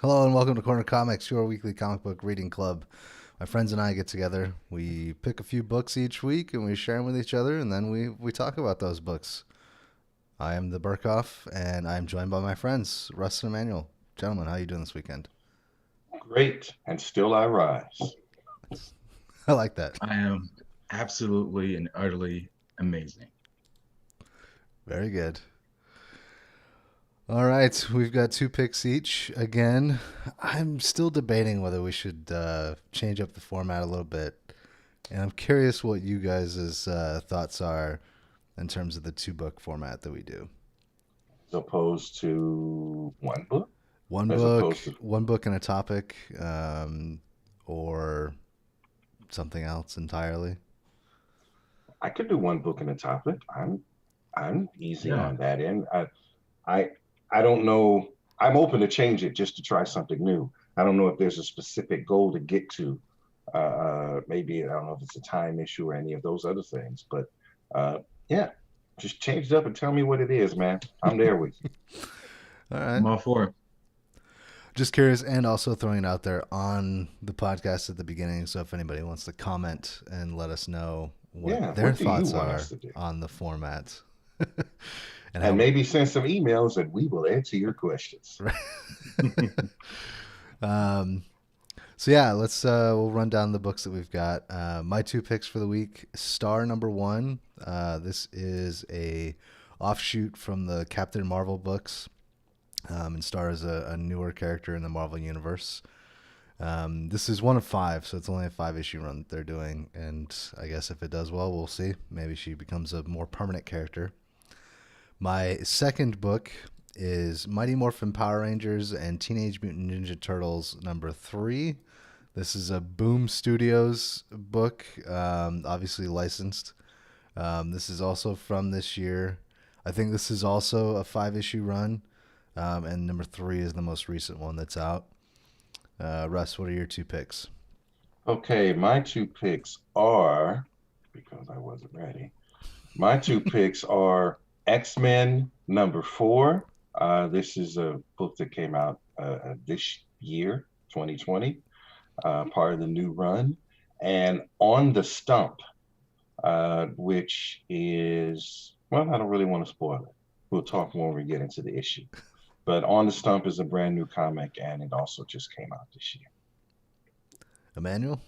Hello and welcome to Corner Comics, your weekly comic book reading club. My friends and I get together. We pick a few books each week and we share them with each other, and then we talk about those books. I am the Burkhoff, and I'm joined by my friends, Russ and Emmanuel. Gentlemen, how are you doing this weekend? Great, and still I rise. I like that. I am absolutely and utterly amazing. Very good. All right, we've got two picks each. Again, I'm still debating whether we should change up the format a little bit, and I'm curious what you guys' thoughts are in terms of the two book format that we do. As opposed to one book, One as book, opposed to one book and a topic, or something else entirely. I could do one book and a topic. I'm easy Yeah. on that end. I I don't know. I'm open to change it just to try something new. I don't know if there's a specific goal to get to. Maybe I don't know if it's a time issue or any of those other things, but yeah, just change it up and tell me what it is, man. I'm there with you. All right. I'm all for it. Just curious, and also throwing it out there on the podcast at the beginning. So if anybody wants to comment and let us know what Yeah, their what do you thoughts want us are to do? on the format and And how. maybe send some emails and we will answer your questions. um, so yeah, let's we'll run down the books that we've got. My two picks for the week: Star number one. This is a offshoot from the Captain Marvel books, and Star is a newer character in the Marvel universe. This is one of five, so it's only a 5 issue run that they're doing, and I guess if it does well, we'll see. Maybe she becomes a more permanent character. My second book is Mighty Morphin Power Rangers and Teenage Mutant Ninja Turtles number three. This is a Boom Studios book, obviously licensed. This is also from this year. I think this is also a 5 issue run, and number three is the most recent one that's out. Russ, what are your two picks? Okay, my two picks are, because I wasn't ready, my two picks are X-Men number four. This is a book that came out this year, 2020, part of the new run. And On the Stump, which is, well, I don't really want to spoil it. We'll talk more when we get into the issue. But On the Stump is a brand new comic, and it also just came out this year. Emmanuel?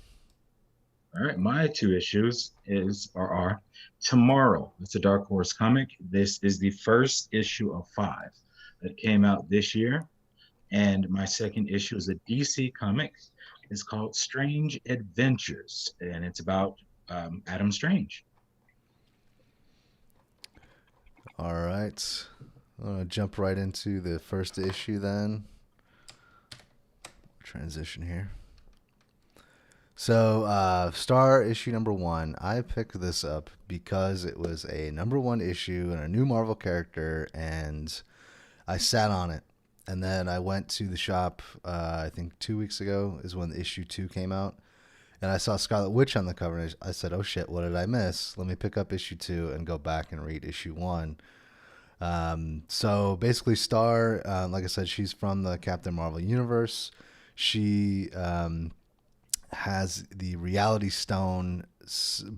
All right. My two issues are Tomorrow. It's a Dark Horse comic. This is the first issue of five that came out this year. And my second issue is a DC comic. It's called Strange Adventures, and it's about Adam Strange. All right. I'm going to jump right into the first issue then. Transition here. So, Star issue number one, I picked this up because it was a number one issue and a new Marvel character, and I sat on it. And then I went to the shop, I think 2 weeks ago is when the issue two came out. And I saw Scarlet Witch on the cover, and I said, oh shit, what did I miss? Let me pick up issue two and go back and read issue one. So basically, Star, like I said, she's from the Captain Marvel universe. She has the Reality Stone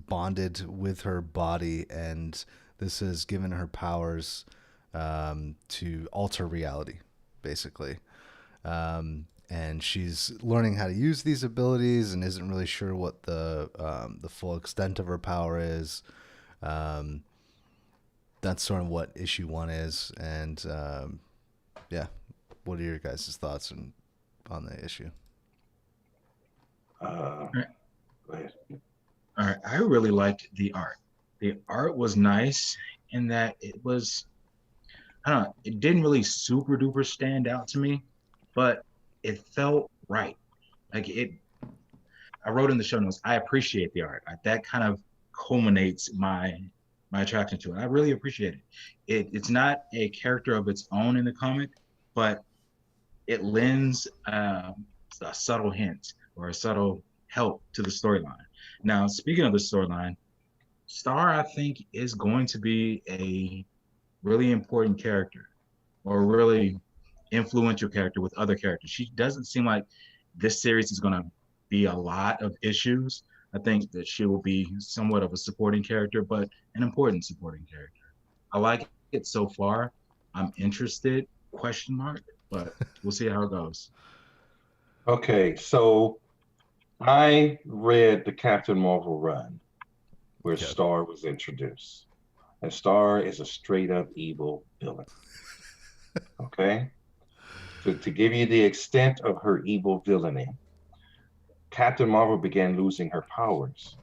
bonded with her body, and this has given her powers to alter reality, basically. And she's learning how to use these abilities, and isn't really sure what the full extent of her power is. Um, that's sort of what issue one is, and yeah, what are your guys' thoughts on the issue? Uh, All right. Go ahead. All right. I really liked the art. The art was nice in that I don't know, it didn't really super duper stand out to me, but it felt right. Like it, I wrote in the show notes, I appreciate the art. That kind of culminates my attraction to it. I really appreciate it. It's not a character of its own in the comic, but it lends a subtle hint or a subtle help to the storyline. Now, speaking of the storyline, Star, I think, is going to be a really important character or really influential character with other characters. She doesn't seem like this series is going to be a lot of issues. I think that she will be somewhat of a supporting character, but an important supporting character. I like it so far. I'm interested, question mark, but we'll see how it goes. Okay, so I read the Captain Marvel run where Okay. Star was introduced. And Star is a straight up evil villain. Okay? To give you the extent of her evil villainy, Captain Marvel began losing her powers.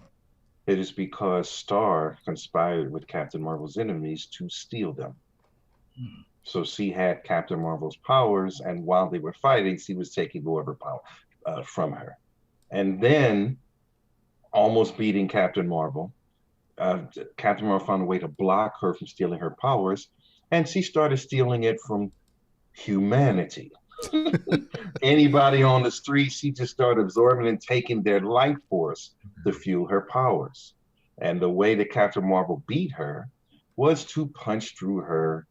It is because Star conspired with Captain Marvel's enemies to steal them. Hmm. So she had Captain Marvel's powers, and while they were fighting, she was taking more of her power from her. And then, almost beating Captain Marvel, Captain Marvel found a way to block her from stealing her powers, and she started stealing it from humanity. Anybody on the street, she just started absorbing and taking their life force to fuel her powers. And the way that Captain Marvel beat her was to punch through her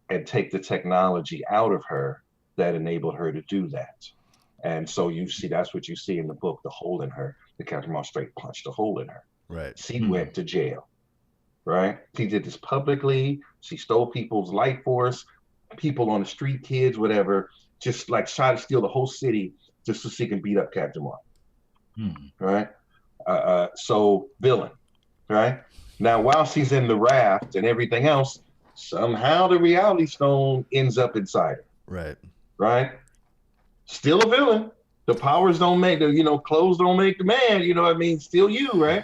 and take the technology out of her that enabled her to do that. And so you see, that's what you see in the book, the hole in her. The Captain Marvel straight punched a hole in her. Right. She went to jail, right? She did this publicly. She stole people's life force, people on the street, kids, whatever, just like try to steal the whole city just so she can beat up Captain Marvel, right? So villain, right? Now, while she's in the raft and everything else, somehow the reality stone ends up inside her, Right. right? Still a villain. The powers don't make the, clothes don't make the man, you know what I mean? Still you, right?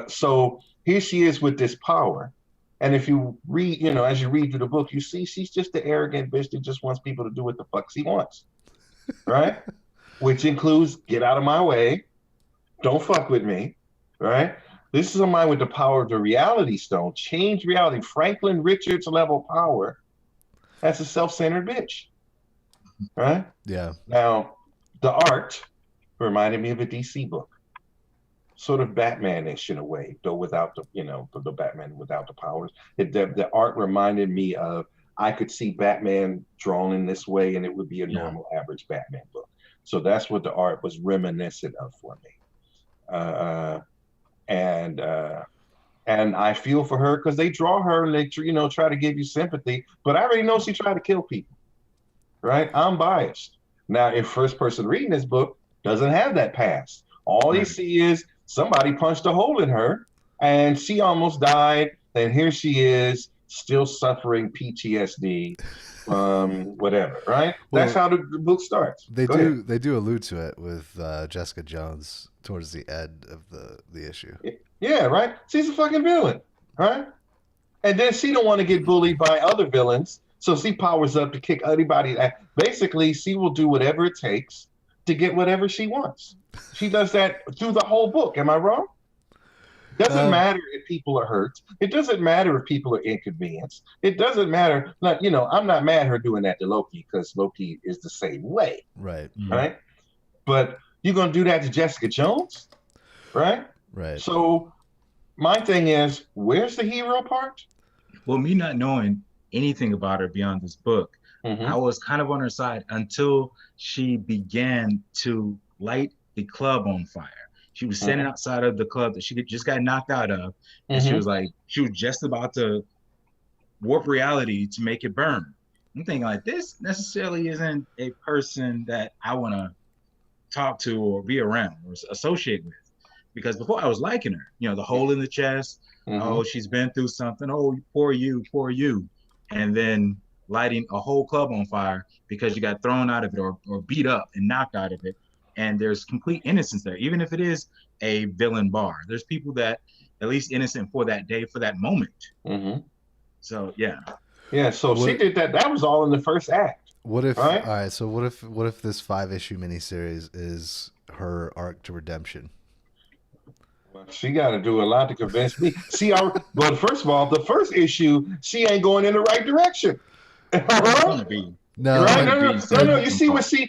So here she is with this power. And if you read, as you read through the book, you see she's just the arrogant bitch that just wants people to do what the fuck she wants, right? Which includes get out of my way, don't fuck with me, right? This is a mind with the power of the reality stone, change reality, Franklin Richards level power. That's a self-centered bitch, right? Yeah. Now, the art reminded me of a DC book, sort of Batman-ish in a way, though without the Batman without the powers. The art reminded me of, I could see Batman drawn in this way, and it would be a normal, average Batman book. So that's what the art was reminiscent of for me. And I feel for her because they draw her and they try to give you sympathy, but I already know she tried to kill people, right? I'm biased. Now, if first person reading this book doesn't have that past, all they see is somebody punched a hole in her and she almost died, and here she is still suffering PTSD from whatever, right? Well, that's how the book starts. They Go ahead. they do allude to it with Jessica Jones towards the end of the issue. Yeah, right? She's a fucking villain, right? And then she don't want to get bullied by other villains, so she powers up to kick anybody. Basically, she will do whatever it takes to get whatever she wants. She does that through the whole book. Am I wrong? Doesn't matter if people are hurt. It doesn't matter if people are inconvenienced. It doesn't matter. Like, I'm not mad at her doing that to Loki because Loki is the same way. Right. Right? But you're going to do that to Jessica Jones? Right? Right. So my thing is, where's the hero part? Well, me not knowing anything about her beyond this book, I was kind of on her side until she began to light the club on fire. She was standing outside of the club that she just got knocked out of, and she was just about to warp reality to make it burn. I'm thinking like, this necessarily isn't a person that I want to talk to or be around or associate with, because before I was liking her, the hole in the chest. Oh, she's been through something. Oh, poor you. And then lighting a whole club on fire because you got thrown out of it or beat up and knocked out of it. And there's complete innocence there, even if it is a villain bar. There's people that at least innocent for that day, for that moment. So yeah. Yeah. So she did that. That was all in the first act. What if? Right? All right. So what if this 5-issue miniseries is her arc to redemption? Well, she got to do a lot to convince me. But first of all, the first issue, she ain't going in the right direction. No, right? No. You see what she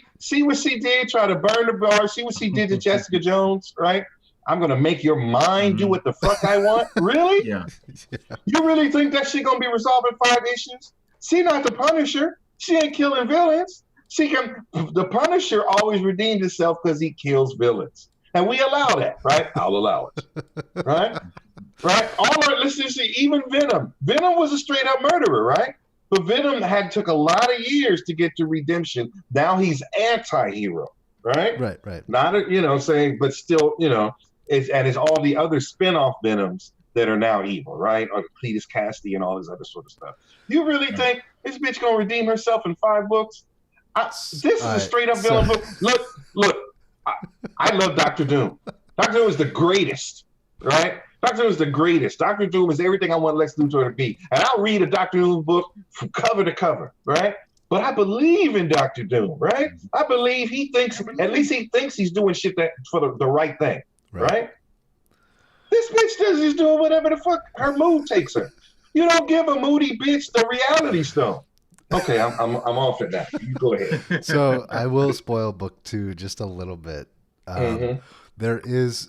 did? Try to burn the bar. See what she did to Jessica Jones, right? I'm gonna make your mind do what the fuck I want. Really? Yeah. You really think that she gonna be resolved in 5 issues? She not the Punisher. She ain't killing villains. She can. The Punisher always redeemed himself because he kills villains, and we allow that, right? I'll allow it, right? Right. All right. Let's just see. Even Venom. Venom was a straight up murderer, right? But Venom took a lot of years to get to redemption. Now he's anti-hero, right? Right. Not saying, but still, it's all the other spin-off Venoms that are now evil, right? Or Cletus Cassidy and all this other sort of stuff. You really think this bitch gonna redeem herself in 5 books? This is a straight up villain book. Look. I love Doctor Doom. Doctor Doom is the greatest, right? Doctor Doom is the greatest. Doctor Doom is everything I want Lex Luthor to be. And I'll read a Doctor Doom book from cover to cover, right? But I believe in Doctor Doom, right? I believe at least he thinks he's doing shit that for the right thing, right? This bitch is doing whatever the fuck her mood takes her. You don't give a moody bitch the reality stone. Okay, I'm off it now. You go ahead. So I will spoil book 2 just a little bit. There is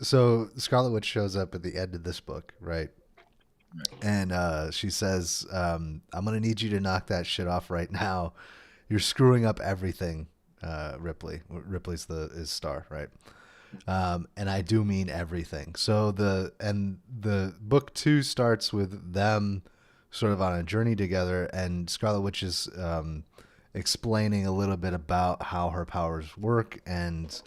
Scarlet Witch shows up at the end of this book, right? And she says, "I'm gonna need you to knock that shit off right now. You're screwing up everything." Ripley. Ripley's is Star, right? And I do mean everything. So the book 2 starts with them sort of on a journey together, and Scarlet Witch is explaining a little bit about how her powers work, and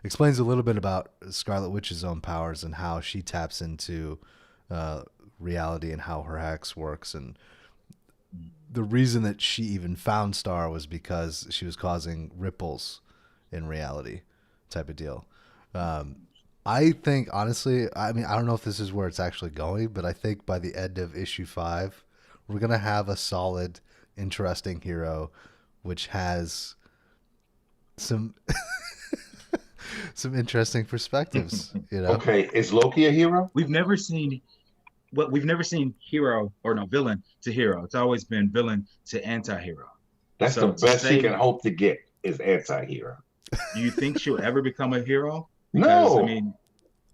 explains a little bit about Scarlet Witch's own powers and how she taps into reality and how her hex works. And the reason that she even found Star was because she was causing ripples in reality, type of deal. I think, honestly, I don't know if this is where it's actually going, but I think by the end of issue 5, we're going to have a solid, interesting hero, which has some interesting perspectives, Okay, is Loki a hero? We've never seen hero or villain to hero. It's always been villain to anti-hero. That's the best he can hope to get is anti-hero. Do you think she'll ever become a hero? Because, no.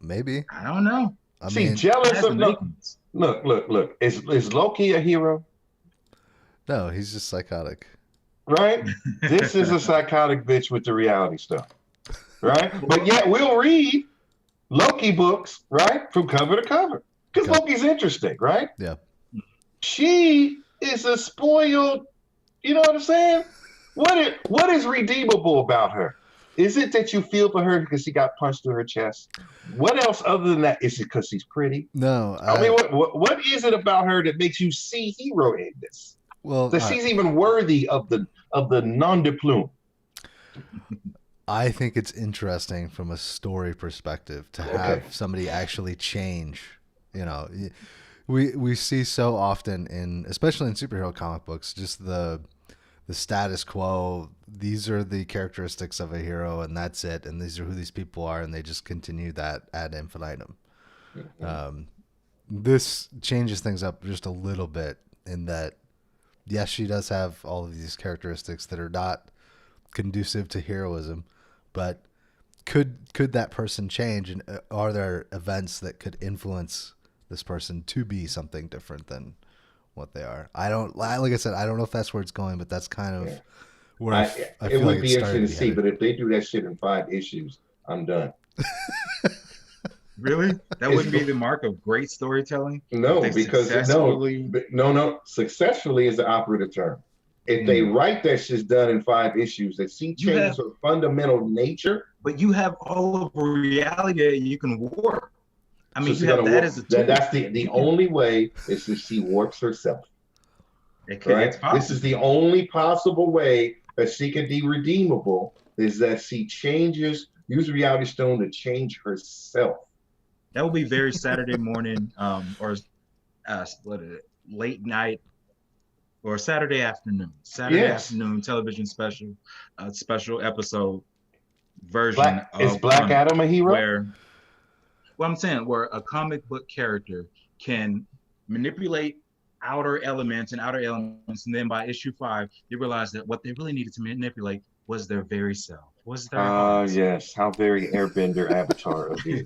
Maybe. I don't know. Jealous of Look. Is Loki a hero? No, he's just psychotic. Right? This is a psychotic bitch with the reality stuff. Right? But yet we'll read Loki books, right? From cover to cover. Because Loki's interesting, right? Yeah. She is a spoiled, you know what I'm saying? What is redeemable about her? Is it that you feel for her because she got punched through her chest? What else other than that? Is it because she's pretty? No. I mean, what is it about her that makes you see hero in this? Well, that she's even worthy of the nom de plume. I think it's interesting from a story perspective to have somebody actually change. We see so often especially in superhero comic books, just the status quo. These are the characteristics of a hero, and that's it. And these are who these people are, and they just continue that ad infinitum. Mm-hmm. This changes things up just a little bit in that, yes, she does have all of these characteristics that are not conducive to heroism, but could that person change, and are there events that could influence this person to be something different than what they are? Like I said, I don't know if that's where it's going, but that's kind of where I feel it would like be interesting to see. But if they do that shit in 5 issues, I'm done. Really? That wouldn't be the mark of great storytelling? No, because successfully is the operative term. If they write that shit's done in 5 issues, that she changes her fundamental nature. But you have all of reality that you can warp. I mean, So you have that as a tool. that's the only way is that she warps herself. Right? This is the only possible way that she can be redeemable, is that she use reality stone to change herself. That would be very Saturday morning, or late night, or Saturday afternoon. Afternoon television special episode version. Is Black Adam a hero? I'm saying where a comic book character can manipulate outer elements, and then by issue 5, they realized that what they really needed to manipulate was their very self. Yes, how very Airbender Avatar of you.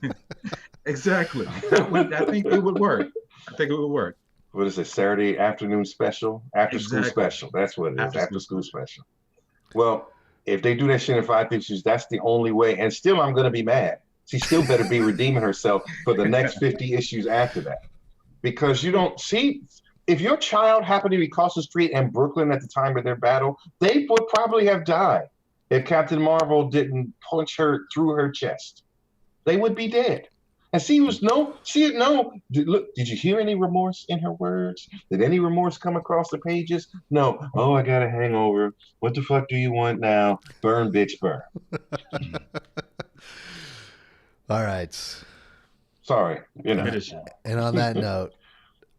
Exactly. I think it would work. what is it, Saturday afternoon special, after school Exactly. special. That's what it is, After after school school special. special. Well, if they do that shit in 5 issues, that's the only way. And still, I'm gonna be mad. She still better be redeeming herself for the next 50 issues after that, because you don't see. If your child happened to be across the street in Brooklyn at the time of their battle, they would probably have died if Captain Marvel didn't punch her through her chest. They would be dead. And she had no. Look, did you hear any remorse in her words? Did any remorse come across the pages? No. Oh, I got a hangover. What the fuck do you want now? Burn, bitch, burn. All right. Sorry, you know. Finishing. And on that note,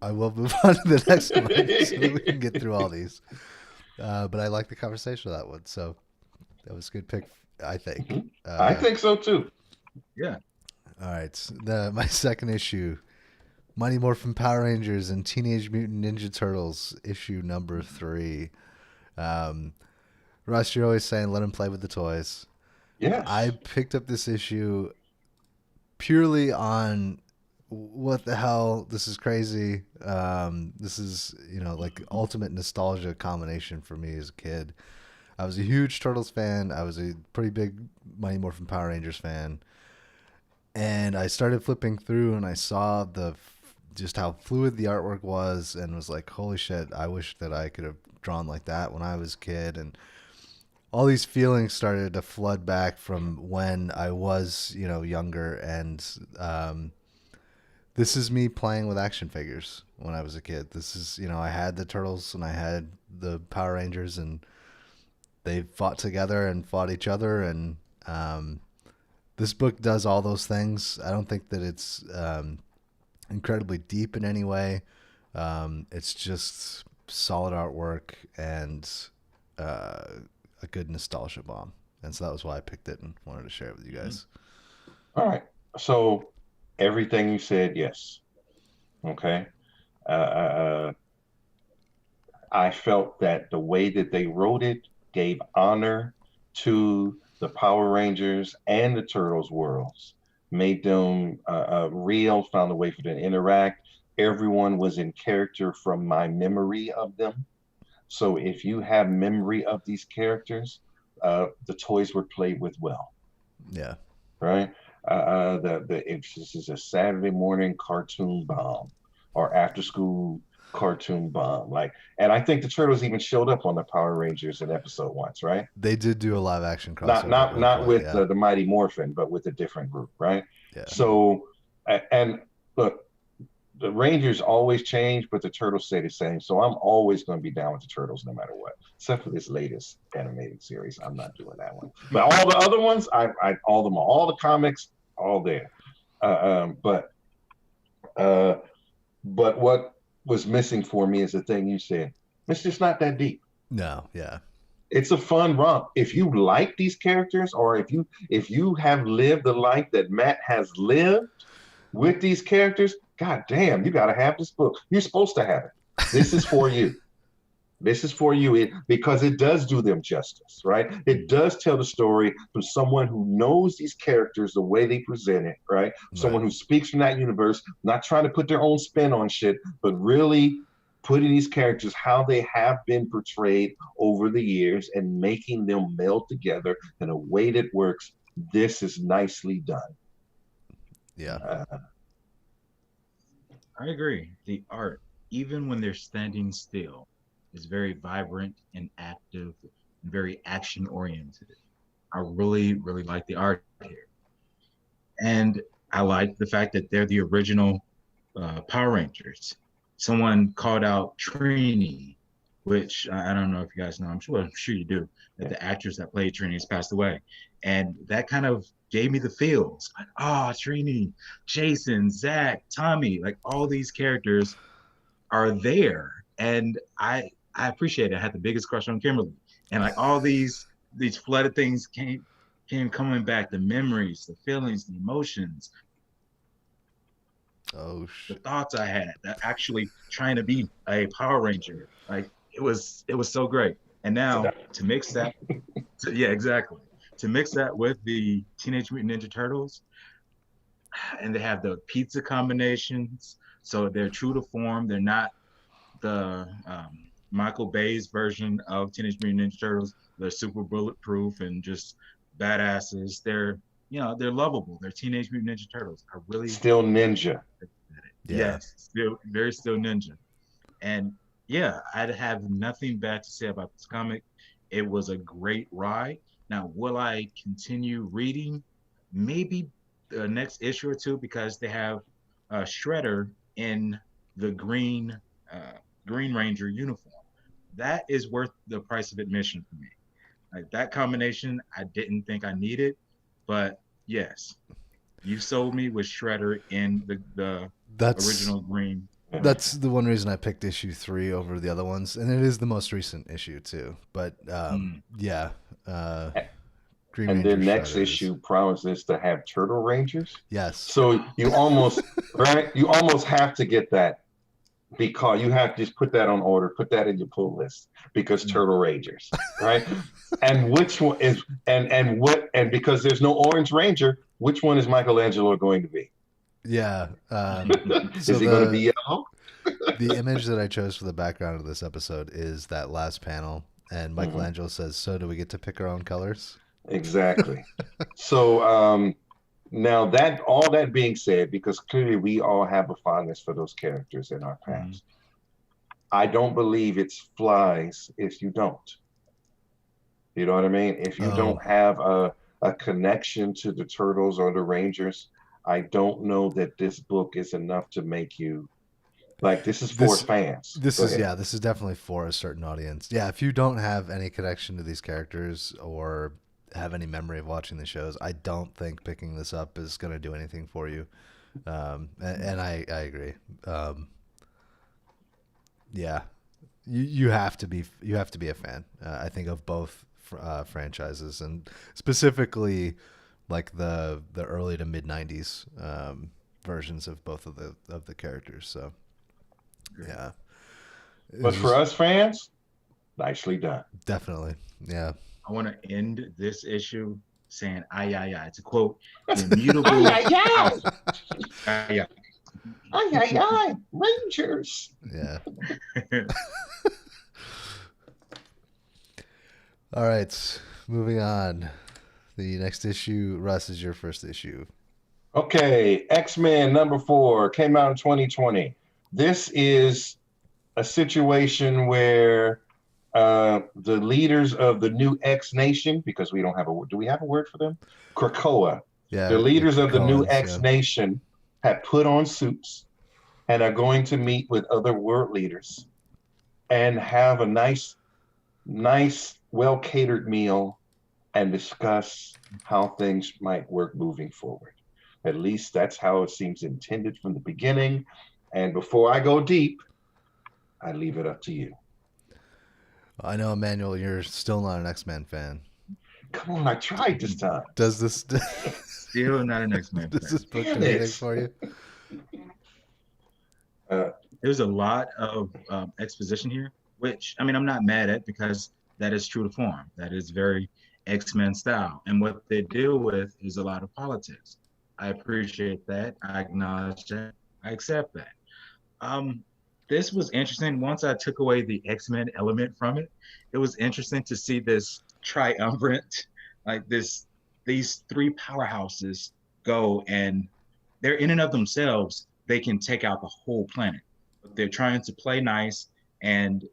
I will move on to the next one so that we can get through all these. But I like the conversation of that one. So that was a good pick, I think. Mhm. I think so too. Yeah. All right. My second issue, Mighty Morphin Power Rangers and Teenage Mutant Ninja Turtles, issue number 3. Russ, you're always saying let him play with the toys. Yes. I picked up this issue purely on what the hell, this is crazy. This is, like ultimate nostalgia combination for me as a kid. I was a huge Turtles fan. I was a pretty big Mighty Morphin Power Rangers fan. And I started flipping through and I saw just how fluid the artwork was and was like, holy shit, I wish that I could have drawn like that when I was a kid. And all these feelings started to flood back from when I was, younger. And this is me playing with action figures when I was a kid. This is, I had the Turtles and I had the Power Rangers, and they fought together and fought each other. And this book does all those things. I don't think that it's incredibly deep in any way. It's just solid artwork and a good nostalgia bomb. And so that was why I picked it and wanted to share it with you guys. All right. So everything you said, yes. Okay. I felt that the way that they wrote it gave honor to the Power Rangers and the Turtles worlds, made them real, found a way for them to interact. Everyone was in character from my memory of them. So if you have memory of these characters, the toys were played with well. Yeah. Right? If this is a Saturday morning cartoon bomb or after school cartoon bomb, and I think the Turtles even showed up on the Power Rangers in episode once, right? They did do a live action crossover. Not with the Mighty Morphin, but with a different group, right? Yeah. So, and look, the Rangers always change, but the Turtles stay the same. So I'm always going to be down with the Turtles no matter what, except for this latest animated series. I'm not doing that one. But all the other ones, all the comics, all there. But what was missing for me is the thing you said. It's just not that deep. No, yeah. It's a fun romp. If you like these characters, or if you have lived the life that Matt has lived with these characters, God damn, you got to have this book. You're supposed to have it. This is for you. This is for you because it does do them justice, right? It does tell the story from someone who knows these characters the way they present it, right? Someone who speaks from that universe, not trying to put their own spin on shit, but really putting these characters how they have been portrayed over the years and making them meld together in a way that works. This is nicely done. Yeah. I agree. The art, even when they're standing still, is very vibrant and active and very action oriented. I really, really like the art here. And I like the fact that they're the original Power Rangers. Someone called out Trini, which I don't know if you guys know, I'm sure you do, that the actress that played Trini has passed away. And that kind of gave me the feels. Like, Trini, Jason, Zach, Tommy, like all these characters are there. And I appreciate it. I had the biggest crush on Kimberly. And like all these flooded things came coming back, the memories, the feelings, the emotions. Oh the shit. thoughts I had, that actually trying to be a Power Ranger. Like it was so great. And now to mix that, yeah, exactly. To mix that with the Teenage Mutant Ninja Turtles, and they have the pizza combinations, so they're true to form. They're not the Michael Bay's version of Teenage Mutant Ninja Turtles. They're super bulletproof and just badasses. They're lovable. They're Teenage Mutant Ninja Turtles. I really Still ninja. Yeah. yes, still ninja. And yeah, I'd have nothing bad to say about this comic. It was a great ride. Now, will I continue reading? Maybe the next issue or two because they have Shredder in the Green Ranger uniform. That is worth the price of admission for me. Like that combination, I didn't think I needed, but yes, you sold me with Shredder in the That's original Green. that's the one reason I picked issue 3 over the other ones, and it is the most recent issue too. But yeah, Green And Ranger then next Shredder is- issue promises to have Turtle Rangers. Yes. So you almost right, you almost have to get that because you have to just put that on order, put that in your pull list because Turtle Rangers, right? And which one is and because there's no Orange Ranger, which one is Michelangelo going to be? Yeah. Is So he going to be yellow? the image that I chose for the background of this episode is that last panel, and Michelangelo says, "So do we get to pick our own colors?" Exactly. So now that all that being said, because clearly we all have a fondness for those characters in our past, I don't believe it's flies if you don't. You know what I mean? If you don't have a connection to the Turtles or the Rangers, I don't know that this book is enough to make you like this is for fans. This Go is ahead. this is definitely for a certain audience. Yeah, if you don't have any connection to these characters or have any memory of watching the shows, I don't think picking this up is going to do anything for you. And I agree. Yeah, you have to be a fan. I think of both franchises, and specifically like the early to mid '90s versions of both of the characters. So yeah, But for us fans, nicely done. definitely, yeah. I want to end this issue saying "ay ay ay" to quote the immutable. Ay, ay, ay. Ay, ay. Ay, ay, ay, Rangers. Yeah. All right, moving on. The next issue, Russ, is your first issue. Okay, X-Men #4 came out in 2020. This is a situation where the leaders of the new X Nation, because we don't have do we have a word for them? Krakoa. Yeah. The leaders of the new Krakoans, X Nation have put on suits and are going to meet with other world leaders and have a nice, well catered meal and discuss how things might work moving forward. At least that's how it seems intended from the beginning. And before I go deep, I leave it up to you. I know, Emmanuel, you're still not an X-Men fan. Come on, I tried this time. Does this Still not an X-Men fan. does this book do Damn anything it. for you? There's a lot of exposition here, which I mean I'm not mad at because that is true to form. That is very X-Men style, and what they deal with is a lot of politics. I appreciate that. I acknowledge that. I accept that. This was interesting. Once I took away the X-Men element from it, it was interesting to see this triumvirate, like these three powerhouses go, and they're in and of themselves, they can take out the whole planet. But they're trying to play nice, and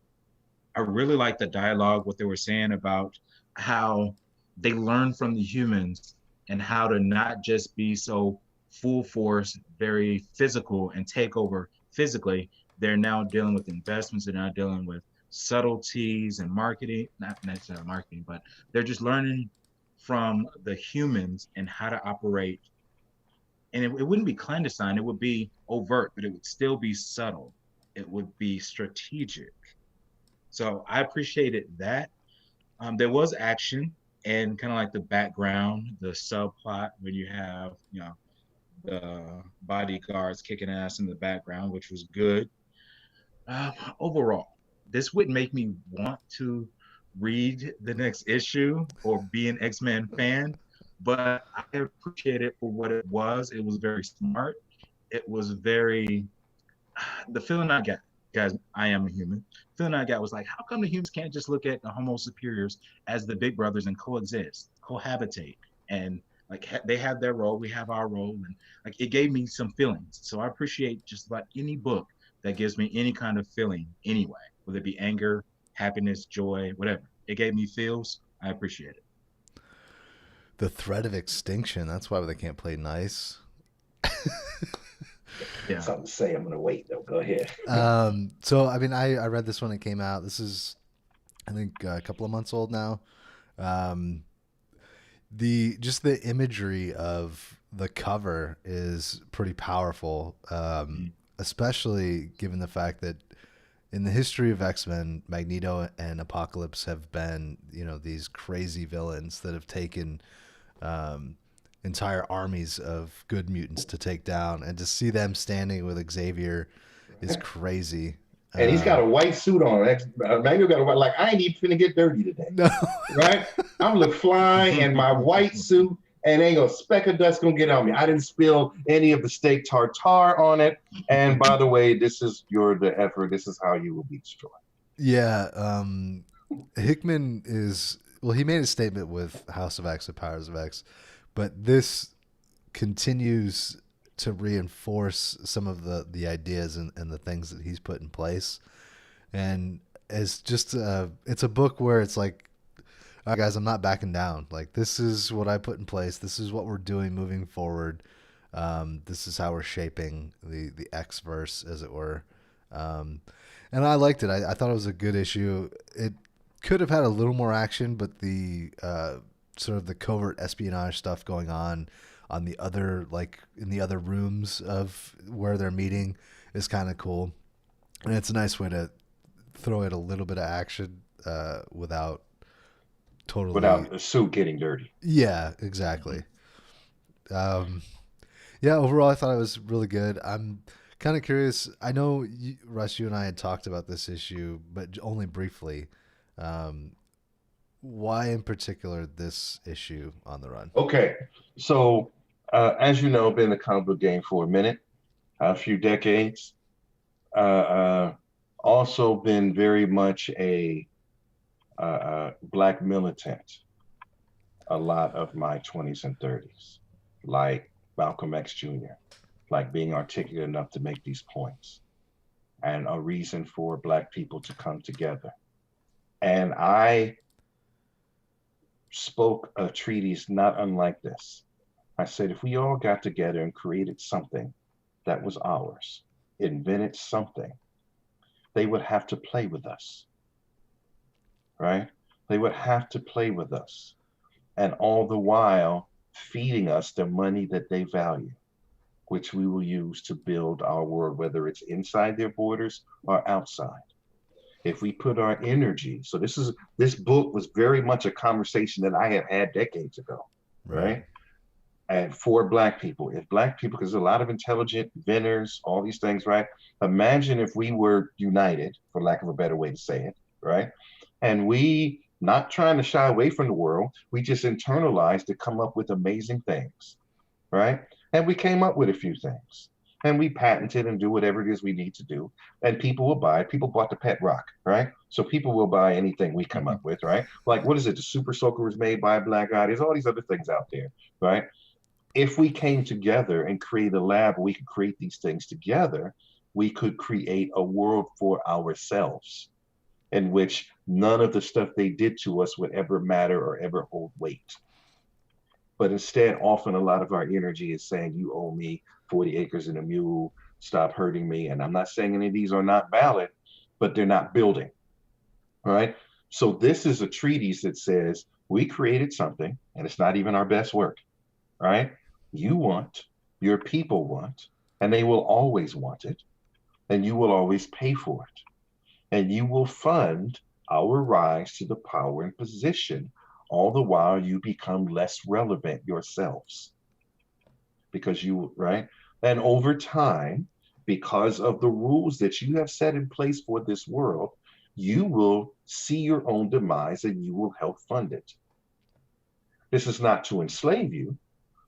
I really like the dialogue, what they were saying about how they learn from the humans and how to not just be so full force, very physical and take over physically. They're now dealing with investments, they're now dealing with subtleties and marketing, not necessarily marketing, but they're just learning from the humans and how to operate. And it wouldn't be clandestine, it would be overt, but it would still be subtle. It would be strategic. So I appreciated that. There was action and kind of like the background, the subplot when you have, the bodyguards kicking ass in the background, which was good. Overall, this would make me want to read the next issue or be an X-Men fan, but I appreciate it for what it was. It was very smart. It was very, the feeling I got Guys, I am a human. Feeling I got was like, how come the humans can't just look at the Homo superiors as the big brothers and coexist, cohabitate, and like they have their role, we have our role, and like it gave me some feelings. So I appreciate just about any book that gives me any kind of feeling anyway, whether it be anger, happiness, joy, whatever. It gave me feels. I appreciate it. The threat of extinction. That's why they can't play nice. Yeah. Something to say. I'm gonna wait though. Go ahead. So I mean, I read this when it came out. This is, I think, a couple of months old now. Um, the imagery of the cover is pretty powerful, especially given the fact that in the history of X-Men, Magneto and Apocalypse have been, these crazy villains that have taken um, entire armies of good mutants to take down, and to see them standing with Xavier is crazy. And he's got a white suit on. Magneto got a white. Like, I ain't even finna get dirty today, no. right? I'm look flying in my white suit, and ain't a speck of dust gonna get on me. I didn't spill any of the steak tartare on it. And by the way, this is the effort. This is how you will be destroyed. Yeah, Hickman is, well, he made a statement with House of X and Powers of X, but this continues to reinforce some of the ideas and the things that he's put in place. And it's just it's a book where it's like, all right, guys, I'm not backing down. Like, this is what I put in place. This is what we're doing moving forward. This is how we're shaping the X verse, as it were. And I liked it. I thought it was a good issue. It could have had a little more action, but the sort of the covert espionage stuff going on the other, like in the other rooms of where they're meeting, is kind of cool. And it's a nice way to throw in a little bit of action without without the suit getting dirty. Yeah, exactly. Yeah, overall, I thought it was really good. I'm kind of curious. I know, Russ, you and I had talked about this issue, but only briefly. Why, in particular, this issue on the run? Okay, so as you know, been in the comic book game for a minute, a few decades. Also been very much a black militant a lot of my 20s and 30s, like Malcolm X Jr., like being articulate enough to make these points, and a reason for black people to come together. And I spoke a treatise not unlike this. I said, if we all got together and created something that was ours, invented something, they would have to play with us, right? They would have to play with us. And all the while feeding us the money that they value, which we will use to build our world, whether it's inside their borders or outside. If we put our energy, so this book was very much a conversation that I have had decades ago, right? And for black people, if black people, because there's a lot of intelligent inventors, all these things, right? Imagine if we were united, for lack of a better way to say it, right? And we, not trying to shy away from the world, we just internalized to come up with amazing things, right? And we came up with a few things, and we patented and do whatever it is we need to do. And people will buy. People bought the pet rock, right? So people will buy anything we come up with, right? Like, what is it? The Super Soaker was made by a black guy. There's all these other things out there, right? If we came together and create a lab where we could create these things together, we could create a world for ourselves in which none of the stuff they did to us would ever matter or ever hold weight. But instead, often a lot of our energy is saying, you owe me 40 acres and a mule, stop hurting me. And I'm not saying any of these are not valid, but they're not building, all right? So this is a treatise that says, we created something, and it's not even our best work, right? You want, your people want, and they will always want it, and you will always pay for it. And you will fund our rise to the power and position, all the while you become less relevant yourselves. Because you, right? And over time, because of the rules that you have set in place for this world, you will see your own demise and you will help fund it. This is not to enslave you.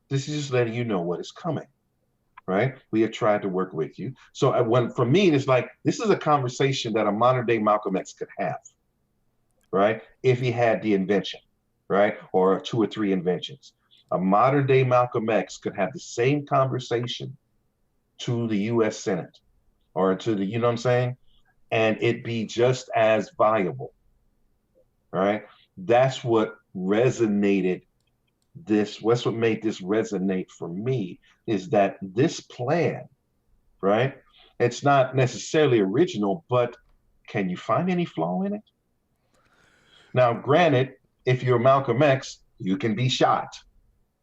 This is just letting you know what is coming. right? We have tried to work with you. So when for me, it's like this is a conversation that a modern day Malcolm X could have, right? If he had the invention, right? Or two or three inventions. A modern day Malcolm X could have the same conversation to the US Senate or to the, you know what I'm saying? And it be just as viable, right? That's what resonated this, what's what made this resonate for me is that this plan, right? It's not necessarily original, but can you find any flaw in it? Now, granted, if you're Malcolm X, you can be shot,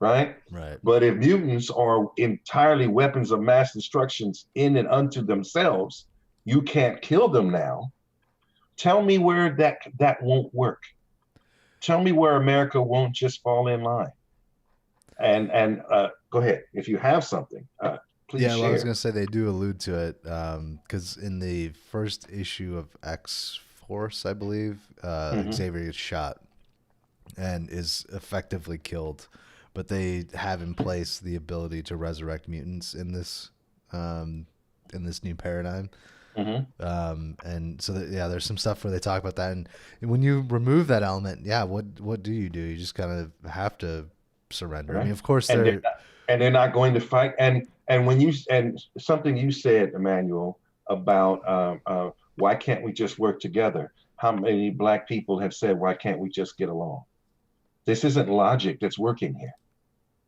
right? Right. But if mutants are entirely weapons of mass destruction in and unto themselves, you can't kill them now. Tell me where that won't work. Tell me where America won't just fall in line. And go ahead if you have something. Please Yeah, well, I was share. gonna say they do allude to it because in the first issue of X Force, I believe, Mhm. Xavier gets shot and is effectively killed, but they have in place the ability to resurrect mutants in this new paradigm. Mhm. And so yeah, there's some stuff where they talk about that, and when you remove that element, yeah, what do? You just kind of have to surrender. I Right. mean, of course, And they're they're not going to fight. And when you and something you said, Emmanuel, about why can't we just work together? How many black people have said, why can't we just get along? This isn't logic that's working here,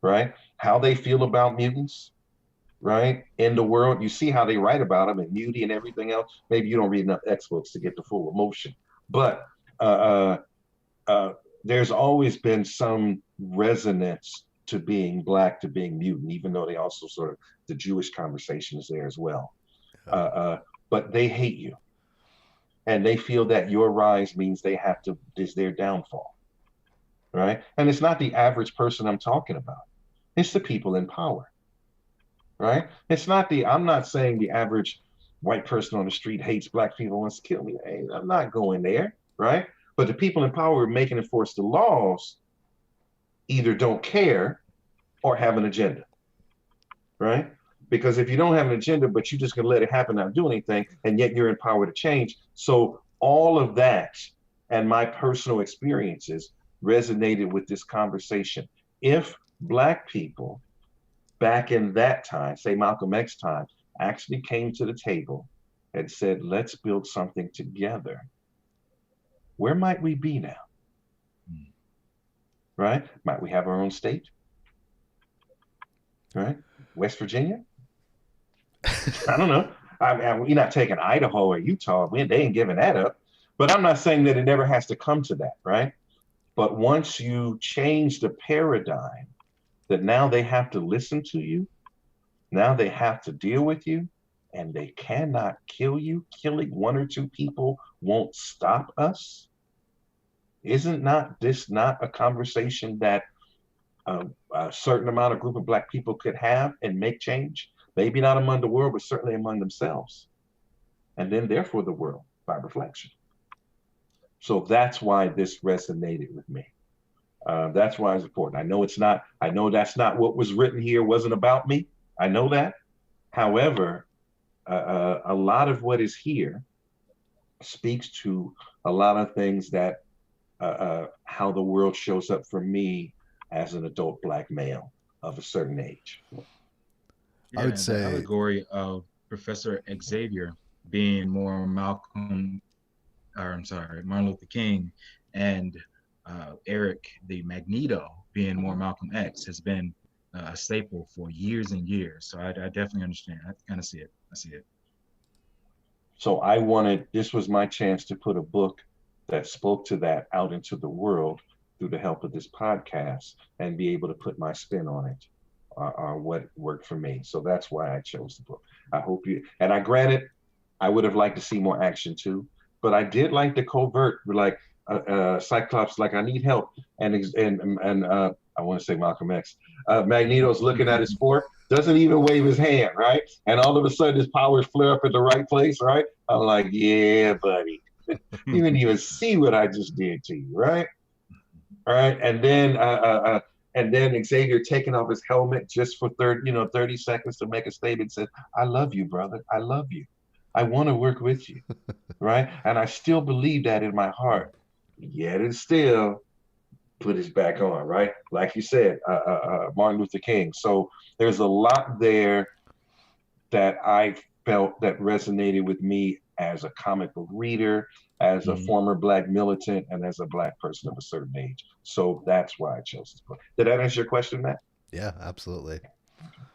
right? How they feel about mutants, right? In the world, you see how they write about them and Muty and everything else. Maybe you don't read enough X books to get the full emotion, but uh, uh, there's always been some resonance to being black, to being mutant, even though they also sort of the Jewish conversation is there as well. Uh, uh, but they hate you, and they feel that your rise means they have to is their downfall, right? And it's not the average person I'm talking about; it's the people in power, right? It's not the. I'm not saying the average white person on the street hates black people wants to kill me. Hey, I'm not going there, right? But the people in power who are making enforce the laws either don't care or have an agenda, right? Because if you don't have an agenda, but you just gonna let it happen, not do anything, and yet you're in power to change. So all of that and my personal experiences resonated with this conversation. If black people back in that time, say Malcolm X time, actually came to the table and said, let's build something together, where might we be now? Right? Might we have our own state? Right? West Virginia? I don't know. We're not taking Idaho or Utah. They ain't giving that up. But I'm not saying that it never has to come to that, right? But once you change the paradigm, that now they have to listen to you, now they have to deal with you, and they cannot kill you. Killing one or two people won't stop us. Isn't not this not a conversation that a certain amount of group of black people could have and make change? Maybe not among the world, but certainly among themselves. And then therefore the world by reflection. So that's why this resonated with me. That's why it's important. I know that's not what was written here, wasn't about me. I know that. However, a lot of what is here speaks to a lot of things that how the world shows up for me as an adult black male of a certain age. I would Yeah, the say allegory of Professor Xavier being more Malcolm, or I'm sorry, Martin Luther King, and Eric the Magneto being more Malcolm X has been a staple for years and years. So I definitely understand. I kind of see it. I see it. So this was my chance to put a book that spoke to that out into the world through the help of this podcast and be able to put my spin on it, what worked for me. So that's why I chose the book. I hope you, and I granted, I would have liked to see more action too, but I did like the covert, like Cyclops, like I need help. And I want to say Malcolm X, Magneto's looking at his fork, doesn't even wave his hand, right? And all of a sudden his powers flare up in the right place, right? I'm like, yeah, buddy. You didn't even see what I just did to you, right? All right. And then and then Xavier taking off his helmet just for 30 seconds to make a statement, said, I love you, brother. I love you. I want to work with you. Right. And I still believe that in my heart. Yet and still put his back on, right? Like you said, Martin Luther King. So there's a lot there that I felt that resonated with me as a comic book reader, as a former Black militant, and as a Black person of a certain age. So that's why I chose this book. Did that answer your question, Matt? Yeah, absolutely.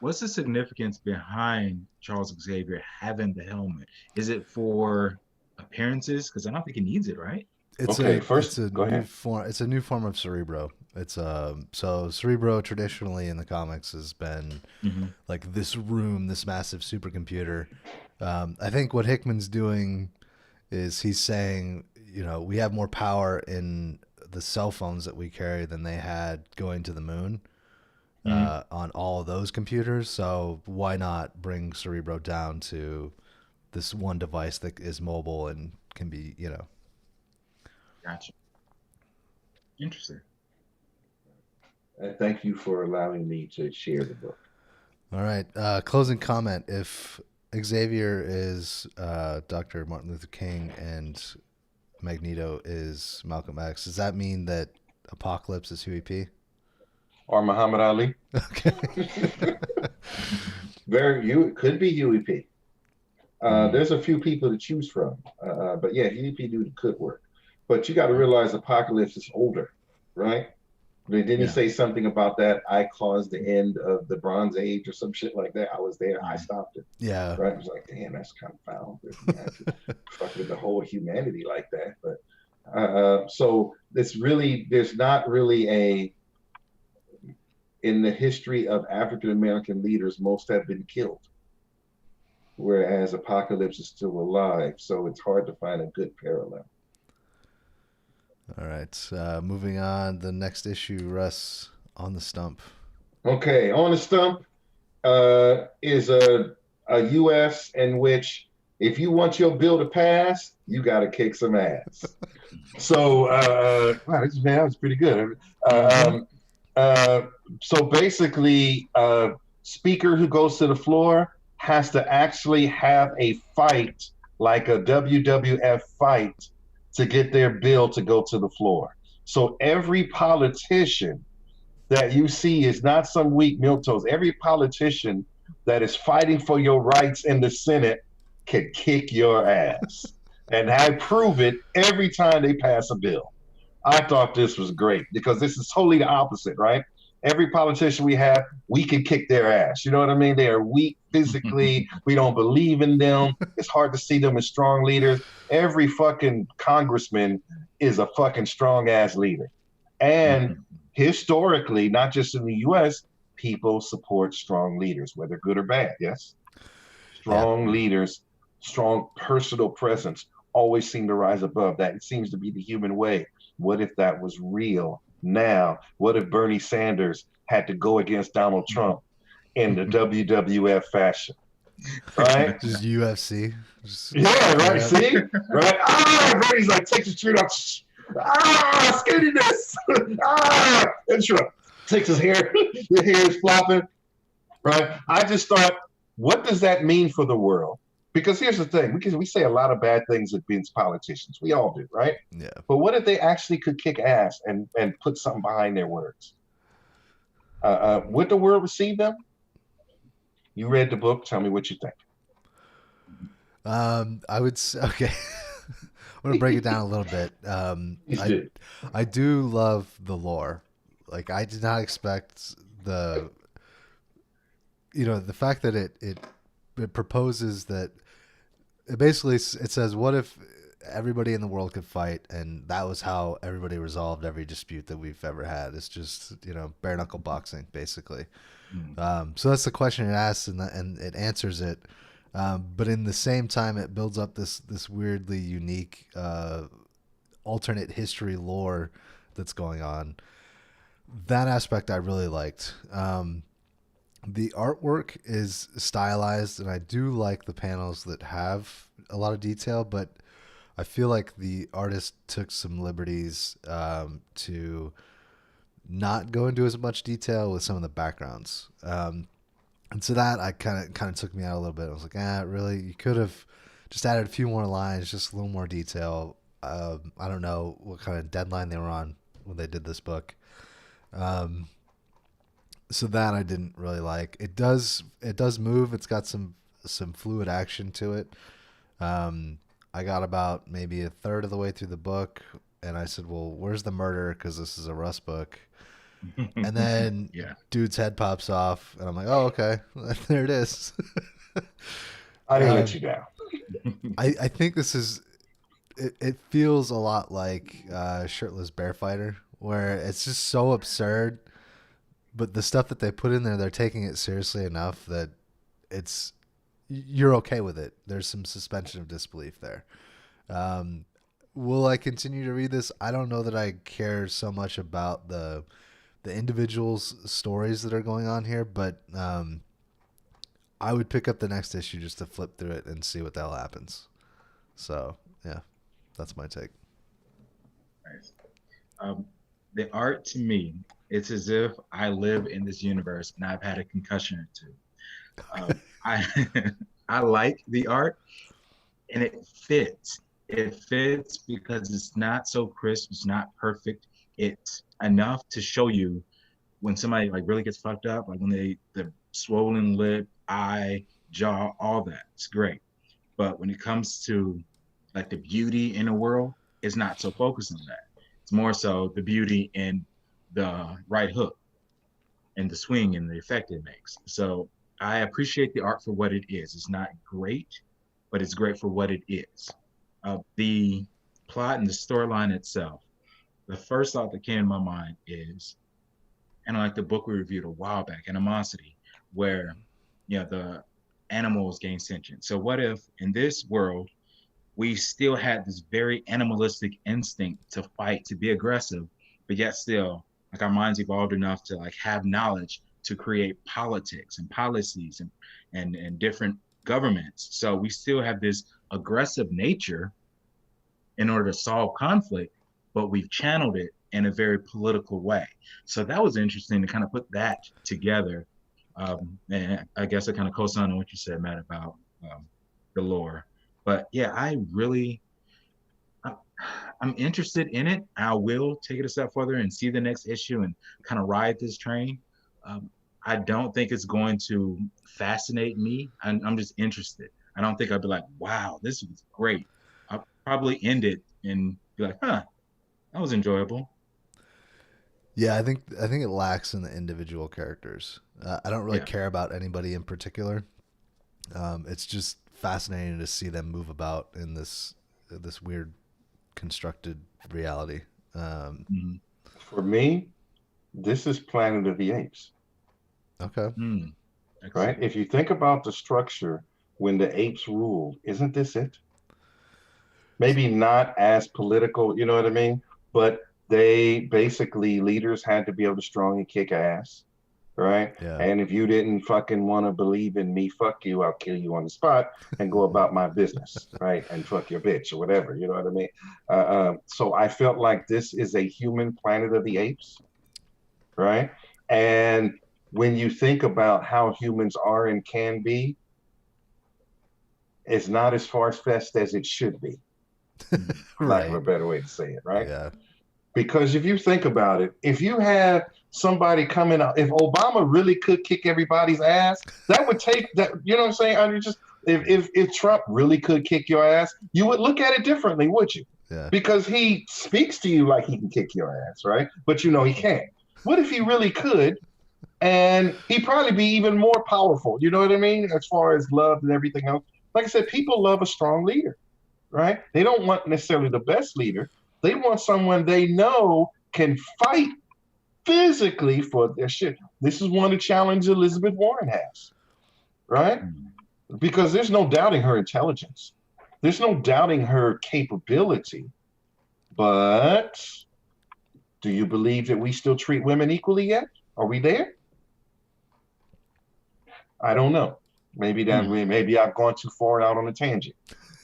What's the significance behind Charles Xavier having the helmet? Is it for appearances? Because I don't think he needs it, right? It's Okay, a first, it's a go new ahead. form. It's a new form of Cerebro. It's so Cerebro traditionally in the comics has been like this room, this massive supercomputer. I think what Hickman's doing is he's saying, you know, we have more power in the cell phones that we carry than they had going to the moon on all of those computers. So why not bring Cerebro down to this one device that is mobile and can be, you know. Gotcha. Interesting. Thank you for allowing me to share the book. All right. Closing comment. If Xavier is Dr. Martin Luther King and Magneto is Malcolm X, does that mean that Apocalypse is Huey P? Or Muhammad Ali? Okay. You could be Huey P. There's a few people to choose from. But yeah, Huey P. Newton could work. But you got to realize Apocalypse is older, right? Didn't he say something about that? I caused the end of the Bronze Age or some shit like that. I was there. I stopped it. Yeah. Right. I was like, damn, that's kind of foul. Fuck with the whole humanity like that. But so there's not really in the history of African American leaders, most have been killed, whereas Apocalypse is still alive. So it's hard to find a good parallel. All right. Moving on. The next issue, Russ, on the stump. Okay, on the stump is a U.S. in which if you want your bill to pass, you got to kick some ass. So, wow, that was pretty good. So basically, speaker who goes to the floor has to actually have a fight, like a WWF fight, to get their bill to go to the floor. So every politician that you see is not some weak milquetoast. Every politician that is fighting for your rights in the Senate can kick your ass. And I prove it every time they pass a bill. I thought this was great because this is totally the opposite, right? Every politician we have, we can kick their ass. You know what I mean? They are weak physically. We don't believe in them. It's hard to see them as strong leaders. Every fucking congressman is a fucking strong ass leader. And historically, not just in the US, people support strong leaders, whether good or bad. Yes. Strong leaders, strong personal presence always seem to rise above that. It seems to be the human way. What if that was real? Now, what if Bernie Sanders had to go against Donald Trump in the WWF fashion? Right? Just UFC. Yeah, right. See? Right? Bernie's like, take the street off. Skinniness. And Trump takes his hair. His hair is flopping. Right? I just thought, what does that mean for the world? Because here's the thing, we say a lot of bad things against politicians. We all do, right? Yeah. But what if they actually could kick ass and put something behind their words? Would the world receive them? You read the book. Tell me what you think. I would say, okay. I'm going to break it down a little bit. I do love the lore. Like, I did not expect the fact that it proposes that it says, what if everybody in the world could fight, and that was how everybody resolved every dispute that we've ever had. It's just, bare knuckle boxing, basically. So that's the question it asks, and it answers it. But in the same time, it builds up this weirdly unique alternate history lore that's going on. That aspect I really liked. The artwork is stylized, and I do like the panels that have a lot of detail, but I feel like the artist took some liberties to not go into as much detail with some of the backgrounds. And so that I kind of took me out a little bit. I was like, really? You could have just added a few more lines, just a little more detail. I don't know what kind of deadline they were on when they did this book. So that I didn't really like. It does move. It's got some fluid action to it. I got about maybe a third of the way through the book, and I said, "Well, where's the murder? Because this is a Russ book." And then Yeah. dude's head pops off, and I'm like, "Oh, okay, there it is." I didn't Um, let you down. I think this is. It feels a lot like Shirtless Bear Fighter, where it's just so absurd, but the stuff that they put in there, they're taking it seriously enough that it's you're okay with it. There's some suspension of disbelief there. Um, will I continue to read this? I don't know that I care so much about the individuals' stories that are going on here, but I would pick up the next issue just to flip through it and see what the hell happens. So yeah, that's my take. Nice. The art to me, it's as if I live in this universe and I've had a concussion or two. I I like the art, and it fits. It fits because it's not so crisp, it's not perfect. It's enough to show you when somebody like really gets fucked up, like when the swollen lip, eye, jaw, all that. It's great. But when it comes to like the beauty in the world, it's not so focused on that. It's more so the beauty in the right hook and the swing and the effect it makes. So I appreciate the art for what it is. It's not great, but it's great for what it is. The plot and the storyline itself, the first thought that came to my mind is, and like the book we reviewed a while back, Animosity, where the animals gain sentience. So what if in this world we still had this very animalistic instinct to fight, to be aggressive, but yet still like our minds evolved enough to like have knowledge to create politics and policies and different governments. So we still have this aggressive nature in order to solve conflict, but we've channeled it in a very political way. So that was interesting to kind of put that together. And I guess I kind of co-sign on what you said, Matt, about the lore. But yeah, I'm interested in it. I will take it a step further and see the next issue and kind of ride this train. I don't think it's going to fascinate me. I'm just interested. I don't think I'd be like, wow, this was great. I'll probably end it and be like, that was enjoyable. Yeah, I think it lacks in the individual characters. I don't really Yeah. care about anybody in particular. It's just fascinating to see them move about in this weird constructed reality. Mhm. For me, this is Planet of the Apes, Okay. Mm. right? Excellent. If you think about the structure when the apes ruled, isn't this it? Maybe not as political, you know what I mean? But they basically, leaders had to be able to strong and kick ass, right? Yeah. And if you didn't fucking want to believe in me, fuck you, I'll kill you on the spot and go about my business, right? And fuck your bitch or whatever, you know what I mean? So I felt like this is a human Planet of the Apes, right? And when you think about how humans are and can be, it's not as far-fetched as it should be, lack of a Right. better way to say it, right? Yeah. Because if you think about it, if you have somebody coming out, if Obama really could kick everybody's ass, that would take that, you know what I'm saying? Under just if Trump really could kick your ass, you would look at it differently, would you? Yeah. Because he speaks to you like he can kick your ass, right? But you know he can't. What if he really could? And he'd probably be even more powerful, you know what I mean? As far as love and everything else. Like I said, people love a strong leader, right? They don't want necessarily the best leader. They want someone they know can fight physically for their shit. This is one of the challenges Elizabeth Warren has, right? Mm. Because there's no doubting her intelligence. There's no doubting her capability. But do you believe that we still treat women equally yet? Are we there? I don't know. Maybe I've gone too far out on a tangent.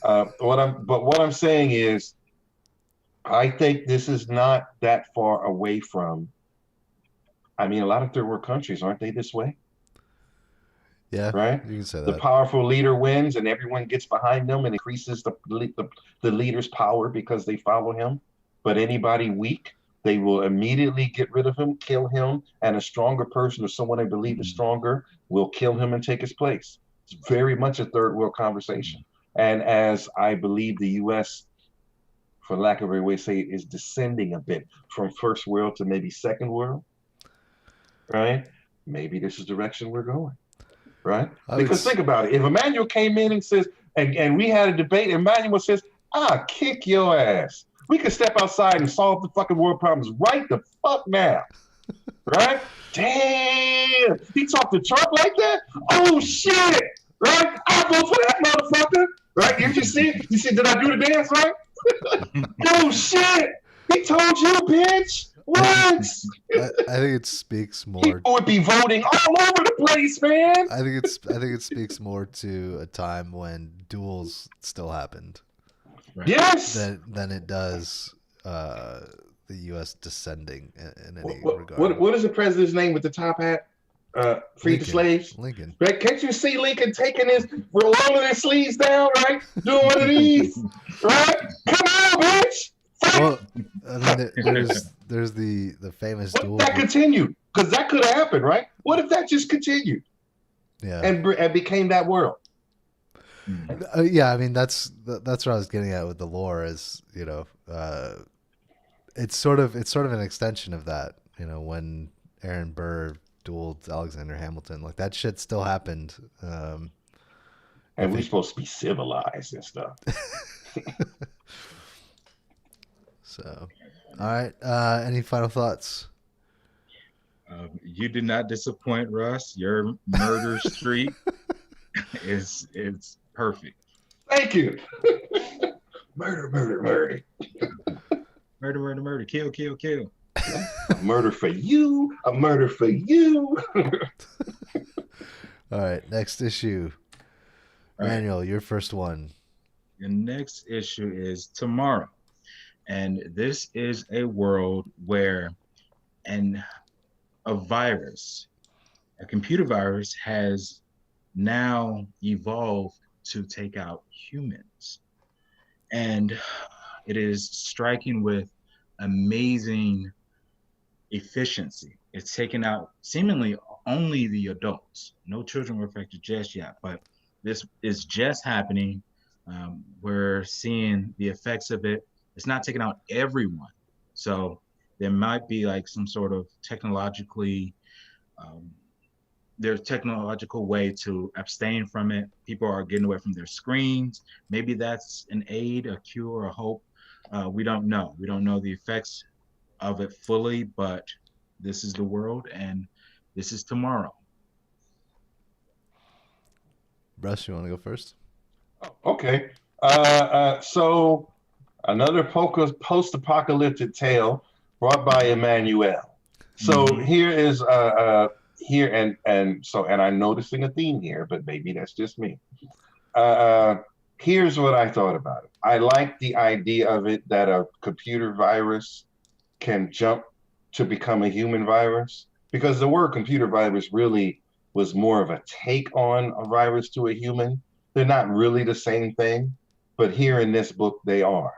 What I'm saying is, I think this is not that far away from I mean, a lot of third world countries, aren't they this way? Yeah, Right? you can say The that. powerful leader wins, and everyone gets behind them and increases the leader's power because they follow him. But anybody weak, they will immediately get rid of him, kill him, and a stronger person or someone they believe is stronger will kill him and take his place. It's very much a third world conversation. And as I believe the U.S., for lack of a way to say it, is descending a bit from first world to maybe second world, right? Maybe this is the direction we're going, right? I would Because s- think about it. If Emmanuel came in and says, and we had a debate, Emmanuel says, kick your ass. We could step outside and solve the fucking world problems right the fuck now, right? Damn. He talked to Trump like that? Oh, shit, right? I vote for that motherfucker, right? You see? You see, did I do the dance right? Oh, shit. He told you, bitch. What? I think it speaks more. People would be voting all over the place, man. I think it speaks more to a time when duels still happened Right. Yes. than it does the U.S. descending in any What, regard. what is the president's name with the top hat? Freed the slaves. Lincoln. Right? Can't you see Lincoln taking his, rolling his sleeves down, right? Doing one of these, right? Come on, bitch. Fight. Well, I mean, there's the famous What duel. if that continued? Because that could have happened, right? What if that just continued Yeah. and became that world? Yeah, I mean that's what I was getting at with the lore is, it's sort of an extension of that, when Aaron Burr dueled Alexander Hamilton, like that shit still happened. And we're supposed to be civilized and stuff. So, all right. Any final thoughts? You did not disappoint, Russ. Your murder streak is perfect. Thank you. Murder, murder, murder. Murder, murder, murder. Kill, kill, kill. A murder for you. A murder for you. All right. Next issue. All right. Manuel, your first one. The next issue is tomorrow. And this is a world where a virus, a computer virus, has now evolved to take out humans. And it is striking with amazing efficiency. It's taken out seemingly only the adults. No children were affected just yet, but this is just happening. We're seeing the effects of it. It's not taking out everyone. So there might be like some sort of there's technological way to abstain from it. People are getting away from their screens. Maybe that's an aid, a cure, a hope. We don't know. We don't know the effects of it fully, but this is the world and this is tomorrow. Russ, you want to go first? Okay. So another post-apocalyptic tale brought by Emmanuel. So here is here and I'm noticing a theme here, but maybe that's just me. Here's what I thought about it. I like the idea of it that a computer virus can jump to become a human virus, because the word computer virus really was more of a take on a virus to a human. They're not really the same thing, but here in this book, they are.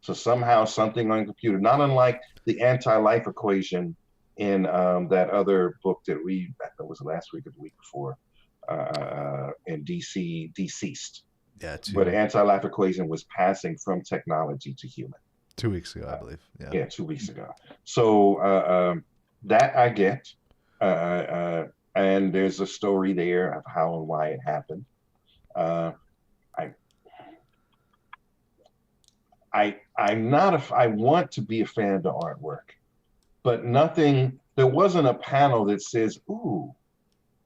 So somehow something on computer, not unlike the anti-life equation in that other book that we, I think it was last week or the week before, in DC, Deceased. Yeah, where the anti-life equation was passing from technology to human. 2 weeks ago, I believe. Yeah, 2 weeks ago. So that I get. And there's a story there of how and why it happened. I want to be a fan of the artwork, but there wasn't a panel that says, ooh,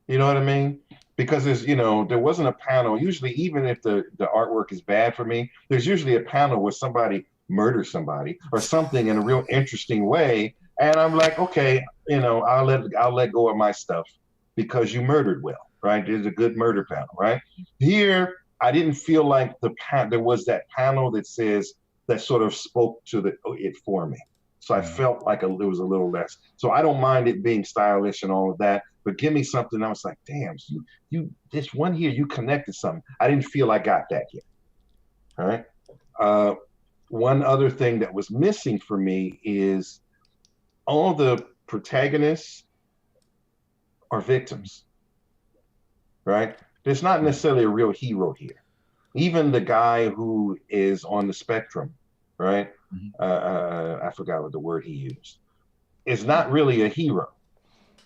you know what I mean? Because there wasn't a panel. Usually, even if the artwork is bad for me, there's usually a panel where somebody murders somebody or something in a real interesting way. And I'm like, okay, I'll let go of my stuff because you murdered well, right? There's a good murder panel, right? Here, I didn't feel like there was that panel that sort of spoke to it for me. So I felt like it was a little less. So I don't mind it being stylish and all of that, but give me something. I was like, damn, you this one here, you connected something. I didn't feel I got that yet. All right. Uh, one other thing that was missing for me is all the protagonists are victims, right? There's not necessarily a real hero here. Even the guy who is on the spectrum, right? I forgot what the word he used, is not really a hero.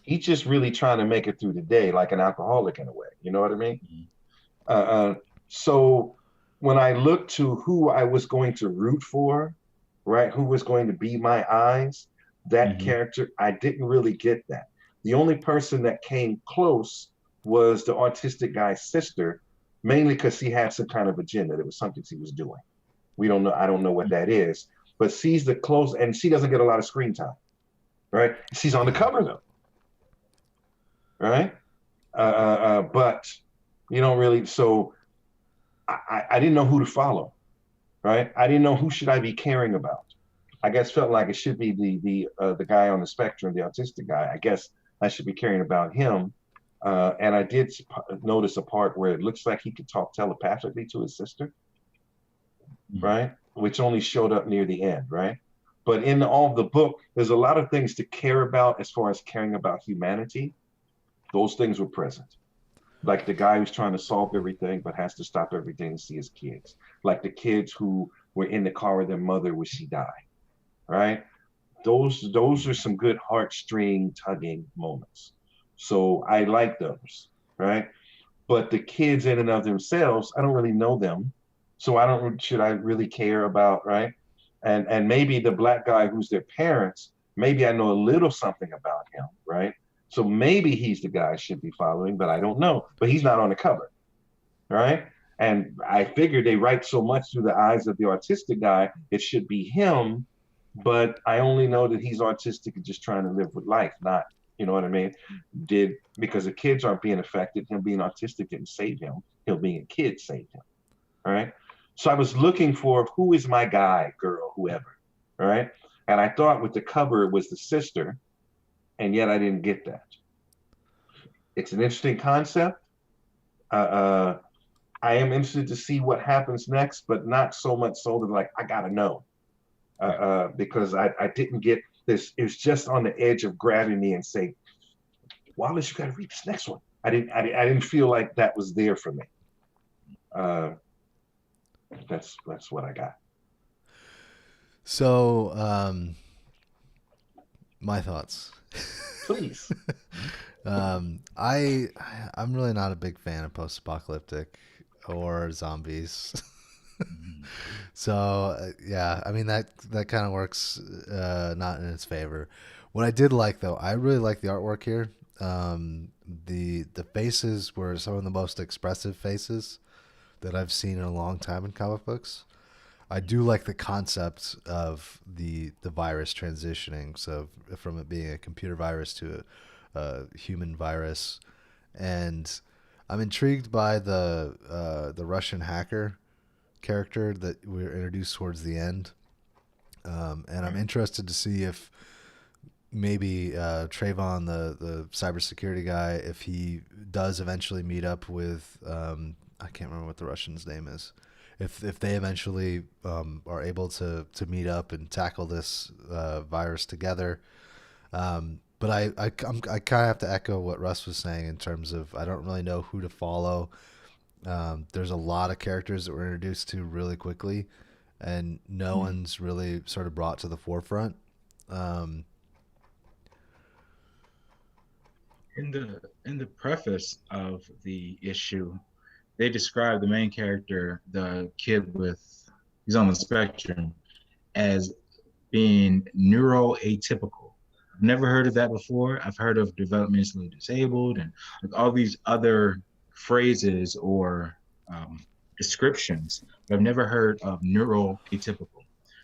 He's just really trying to make it through the day like an alcoholic in a way. You know what I mean? So when I looked to who I was going to root for, right? Who was going to be my eyes, that character, I didn't really get that. The only person that came close was the autistic guy's sister, mainly because she had some kind of agenda. There was something she was doing. We don't know. I don't know what that is, but she's the close, and she doesn't get a lot of screen time, right? She's on the cover though, right? But you don't really. So I didn't know who to follow, right? I didn't know who should I be caring about. I guess felt like it should be the guy on the spectrum, the autistic guy. I guess I should be caring about him. And I did notice a part where it looks like he could talk telepathically to his sister, right? Which only showed up near the end, right? But in all the book, there's a lot of things to care about as far as caring about humanity. Those things were present. Like the guy who's trying to solve everything but has to stop everything to see his kids. Like the kids who were in the car with their mother when she died, right? Those are some good heartstring tugging moments. So I like those, right? But the kids in and of themselves, I don't really know them. So should I really care about, right? And maybe the black guy who's their parents, maybe I know a little something about him, right? So maybe he's the guy I should be following, but I don't know. But he's not on the cover, right? And I figured they write so much through the eyes of the autistic guy, it should be him. But I only know that he's autistic and just trying to live with life, not, you know what I mean? Because the kids aren't being affected, him being autistic didn't save him. Him being a kid saved him, all right? So I was looking for who is my guy, girl, whoever, all right? And I thought with the cover it was the sister, and yet I didn't get that. It's an interesting concept. I am interested to see what happens next, but not so much so that like I gotta know, because I didn't get this. It was just on the edge of grabbing me and saying, Wallace, you gotta read this next one. I didn't feel like that was there for me. That's what I got. So, my thoughts. Please. I'm really not a big fan of post-apocalyptic or zombies. So yeah, I mean that kind of works not in its favor. What I did like though, I really like the artwork here. The faces were some of the most expressive faces that I've seen in a long time in comic books. I do like the concept of the virus transitioning, so from it being a computer virus to a human virus, and I'm intrigued by the Russian hacker character that we were introduced towards the end, and I'm interested to see if maybe Trayvon, the cybersecurity guy, if he does eventually meet up with I can't remember what the Russian's name is. If they eventually are able to meet up and tackle this virus together. But I kind of have to echo what Russ was saying in terms of I don't really know who to follow. There's a lot of characters that we're introduced to really quickly, and no one's really sort of brought to the forefront. In the preface of the issue, they describe the main character, the kid he's on the spectrum, as being neuroatypical. I've never heard of that before. I've heard of developmentally disabled and like all these other phrases or descriptions, but I've never heard of neuroatypical.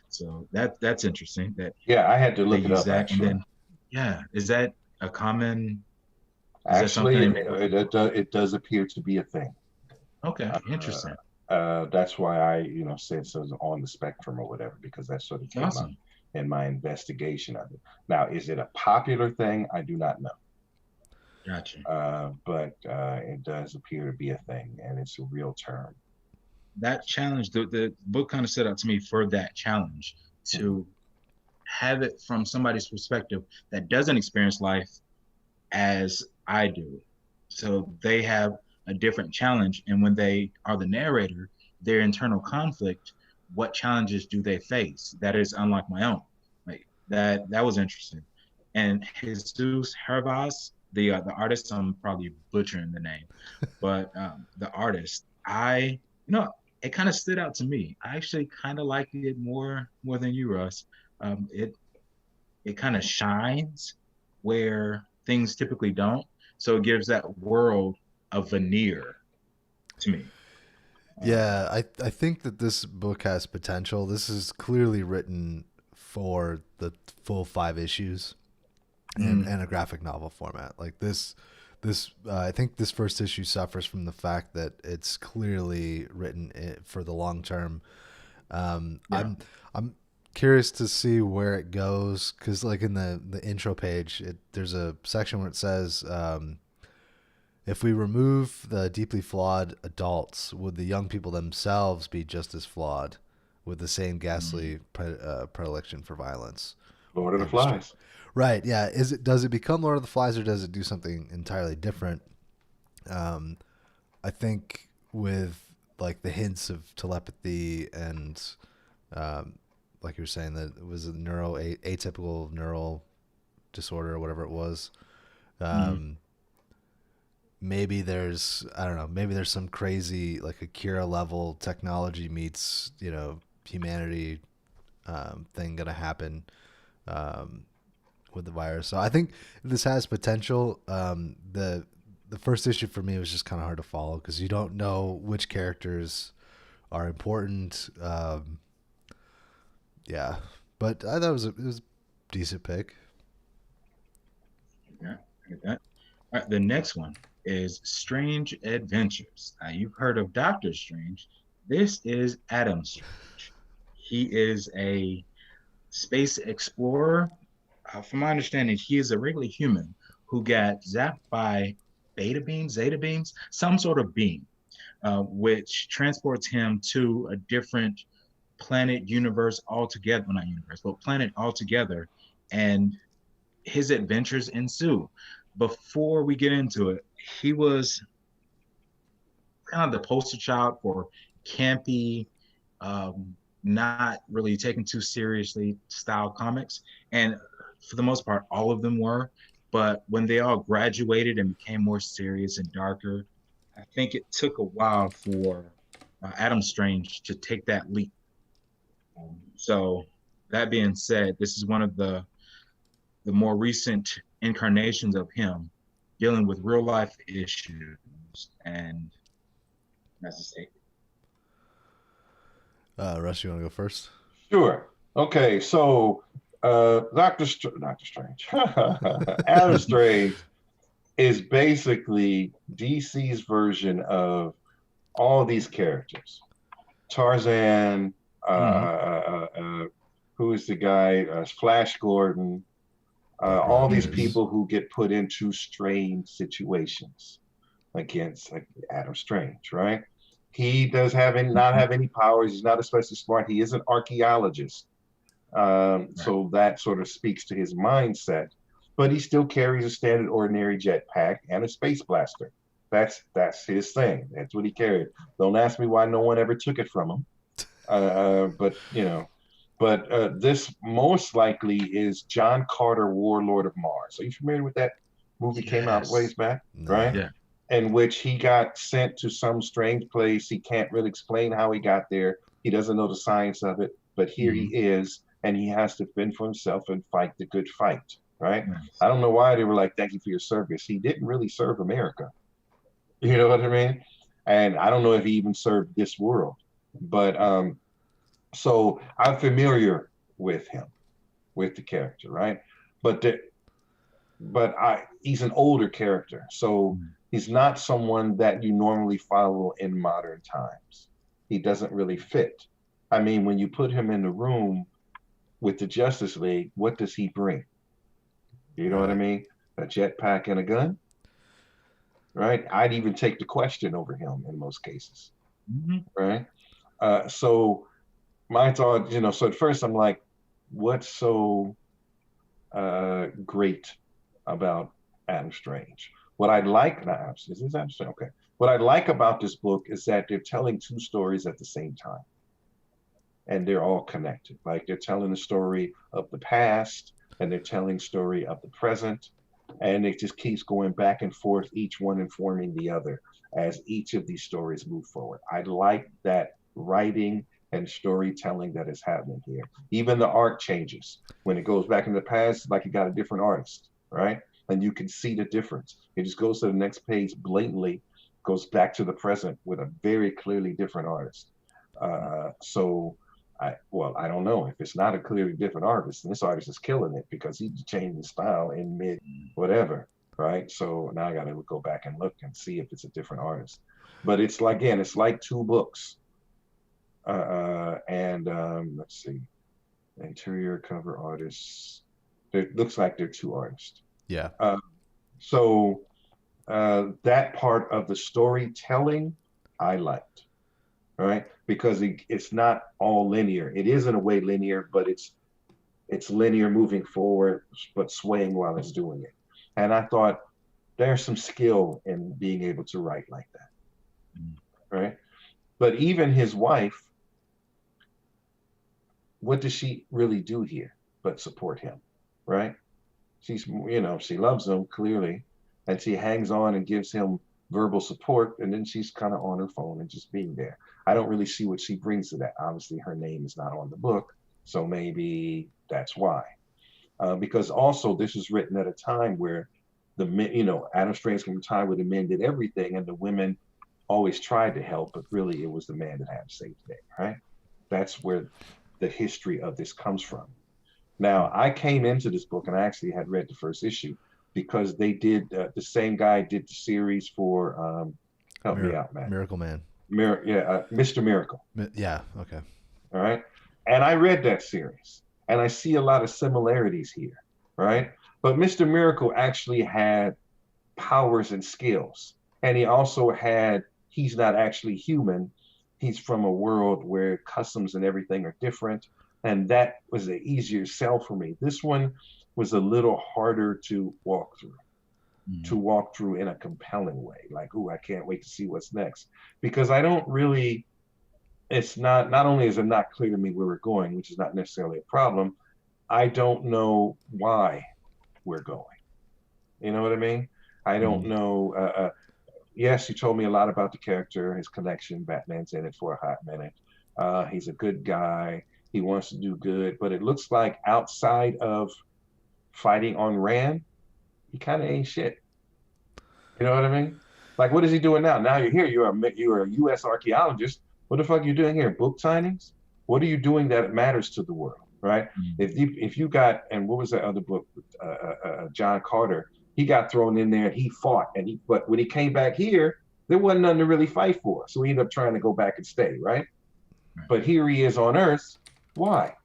So that's interesting. Yeah, I had to look it up. That, actually. and then, is that a common? Actually, it does appear to be a thing. Okay, interesting. That's why I, said so on the spectrum or whatever, because that sort of came awesome. up. in my investigation of it. Now, is it a popular thing? I do not know. Gotcha. But it does appear to be a thing, and it's a real term. That challenge, the book kind of set out to me for that challenge to have it from somebody's perspective that doesn't experience life as I do. So they have a different challenge. And when they are the narrator, their internal conflict, what challenges do they face that is unlike my own? Like that was interesting. And Jesus Hervas, the artist, I'm probably butchering the name, but the artist, it kind of stood out to me. I actually kind of like it more than you, Russ. It kind of shines where things typically don't. So it gives that world a veneer to me. Yeah, I think that this book has potential. This is clearly written for the full 5 issues and a graphic novel format. Like this I think this first issue suffers from the fact that it's clearly written for the long term. I'm curious to see where it goes, because like in the intro page, there's a section where it says, if we remove the deeply flawed adults, would the young people themselves be just as flawed with the same ghastly predilection for violence? Lord of the Flies. Right. Yeah. Does it become Lord of the Flies, or does it do something entirely different? I think with like the hints of telepathy and, like you were saying, that it was a atypical neural disorder or whatever it was. Maybe there's, I don't know, maybe there's some crazy like Akira level technology meets, humanity thing gonna happen with the virus. So I think this has potential. The first issue for me was just kind of hard to follow because you don't know which characters are important. Yeah, but I thought it was a decent pick. Yeah, I get that. All right, the next one is Strange Adventures. Now, you've heard of Doctor Strange. This is Adam Strange. He is a space explorer. From my understanding, he is a regular human who got zapped by beta beams, zeta beams, some sort of beam, which transports him to a different planet, universe altogether. Well, not universe, but planet altogether. And his adventures ensue. Before we get into it, he was kind of the poster child for campy, not really taken too seriously style comics. And for the most part, all of them were. But when they all graduated and became more serious and darker, I think it took a while for Adam Strange to take that leap. So that being said, this is one of the more recent incarnations of him dealing with real life issues, and that's a statement. Russ, you want to go first? Sure. Okay, so Doctor Strange, Adam Strange is basically DC's version of all these characters. Tarzan, who is the guy? Flash Gordon. All these people who get put into strange situations against Adam Strange, right? He does not have any powers. He's not especially smart. He is an archaeologist. So that sort of speaks to his mindset. But he still carries a standard ordinary jetpack and a space blaster. That's his thing. That's what he carried. Don't ask me why no one ever took it from him. But this most likely is John Carter, Warlord of Mars. Are you familiar with that movie? Yes. Came out ways back, right? Yeah. In which he got sent to some strange place. He can't really explain how he got there. He doesn't know the science of it, but here he is, and he has to fend for himself and fight the good fight, right? Nice. I don't know why they were like, thank you for your service. He didn't really serve America. You know what I mean? And I don't know if he even served this world. But so I'm familiar with him, with the character, right? But he's an older character, so he's not someone that you normally follow in modern times. He doesn't really fit. I mean, when you put him in the room, with the Justice League, what does he bring? You know what I Right. mean? A jetpack and a gun, right? I'd even take the Question over him in most cases, Mhm. right? So my thought, so at first I'm like, what's so great about Adam Strange? What I like now, is this Adam Strange? Okay. What I like about this book is that they're telling two stories at the same time, and they're all connected. Like they're telling the story of the past, and they're telling story of the present, and it just keeps going back and forth, each one informing the other as each of these stories move forward. I like that writing and storytelling that is happening here. Even the art changes when it goes back in the past, like you got a different artist, right? And you can see the difference. It just goes to the next page blatantly, goes back to the present with a very clearly different artist. So I don't know if it's not a clearly different artist, and this artist is killing it because he changed his style in mid whatever, right? So now I got to go back and look and see if it's a different artist. But it's like, again, it's like two books, and let's see, interior cover artists. It looks like they're two artists. Yeah. Uh, so that part of the storytelling I liked, right? Because it's not all linear. It is in a way linear, but it's linear moving forward, but swaying while it's doing it. And I thought there's some skill in being able to write like that, right? But even his wife, what does she really do here but support him, right? She loves him clearly, and she hangs on and gives him verbal support, and then she's kind of on her phone and just being there. I don't really see what she brings to that. Obviously, her name is not on the book, so maybe that's why. Because also, this was written at a time where the men, Adam Strange came from a time where the men did everything, and the women always tried to help, but really it was the man that had to save the day, right? That's where the history of this comes from. Now, I came into this book and I actually had read the first issue because they did the same guy did the series for help me out, man. Miracle Man. Mr. Miracle. Yeah. Okay. All right, and I read that series and I see a lot of similarities here, right? But Mr. Miracle actually had powers and skills, and he also had he's not actually human. He's from a world where customs and everything are different, and that was an easier sell for me. This one was a little harder to walk through in a compelling way. Like, ooh, I can't wait to see what's next. Because I don't really, it's not only is it not clear to me where we're going, which is not necessarily a problem, I don't know why we're going. You know what I mean? I don't know. Yes, you told me a lot about the character, his connection. Batman's in it for a hot minute. He's a good guy. He wants to do good, but it looks like outside of fighting on Rand, he kind of ain't shit. You know what I mean? Like, what is he doing now? Now you're here. You're a U.S. archaeologist. What the fuck are you doing here? Book signings? What are you doing that matters to the world, right? If you got, and what was that other book? John Carter. He got thrown in there and he fought, but when he came back here, there wasn't nothing to really fight for. So he ended up trying to go back and stay, right? But here he is on Earth. Why?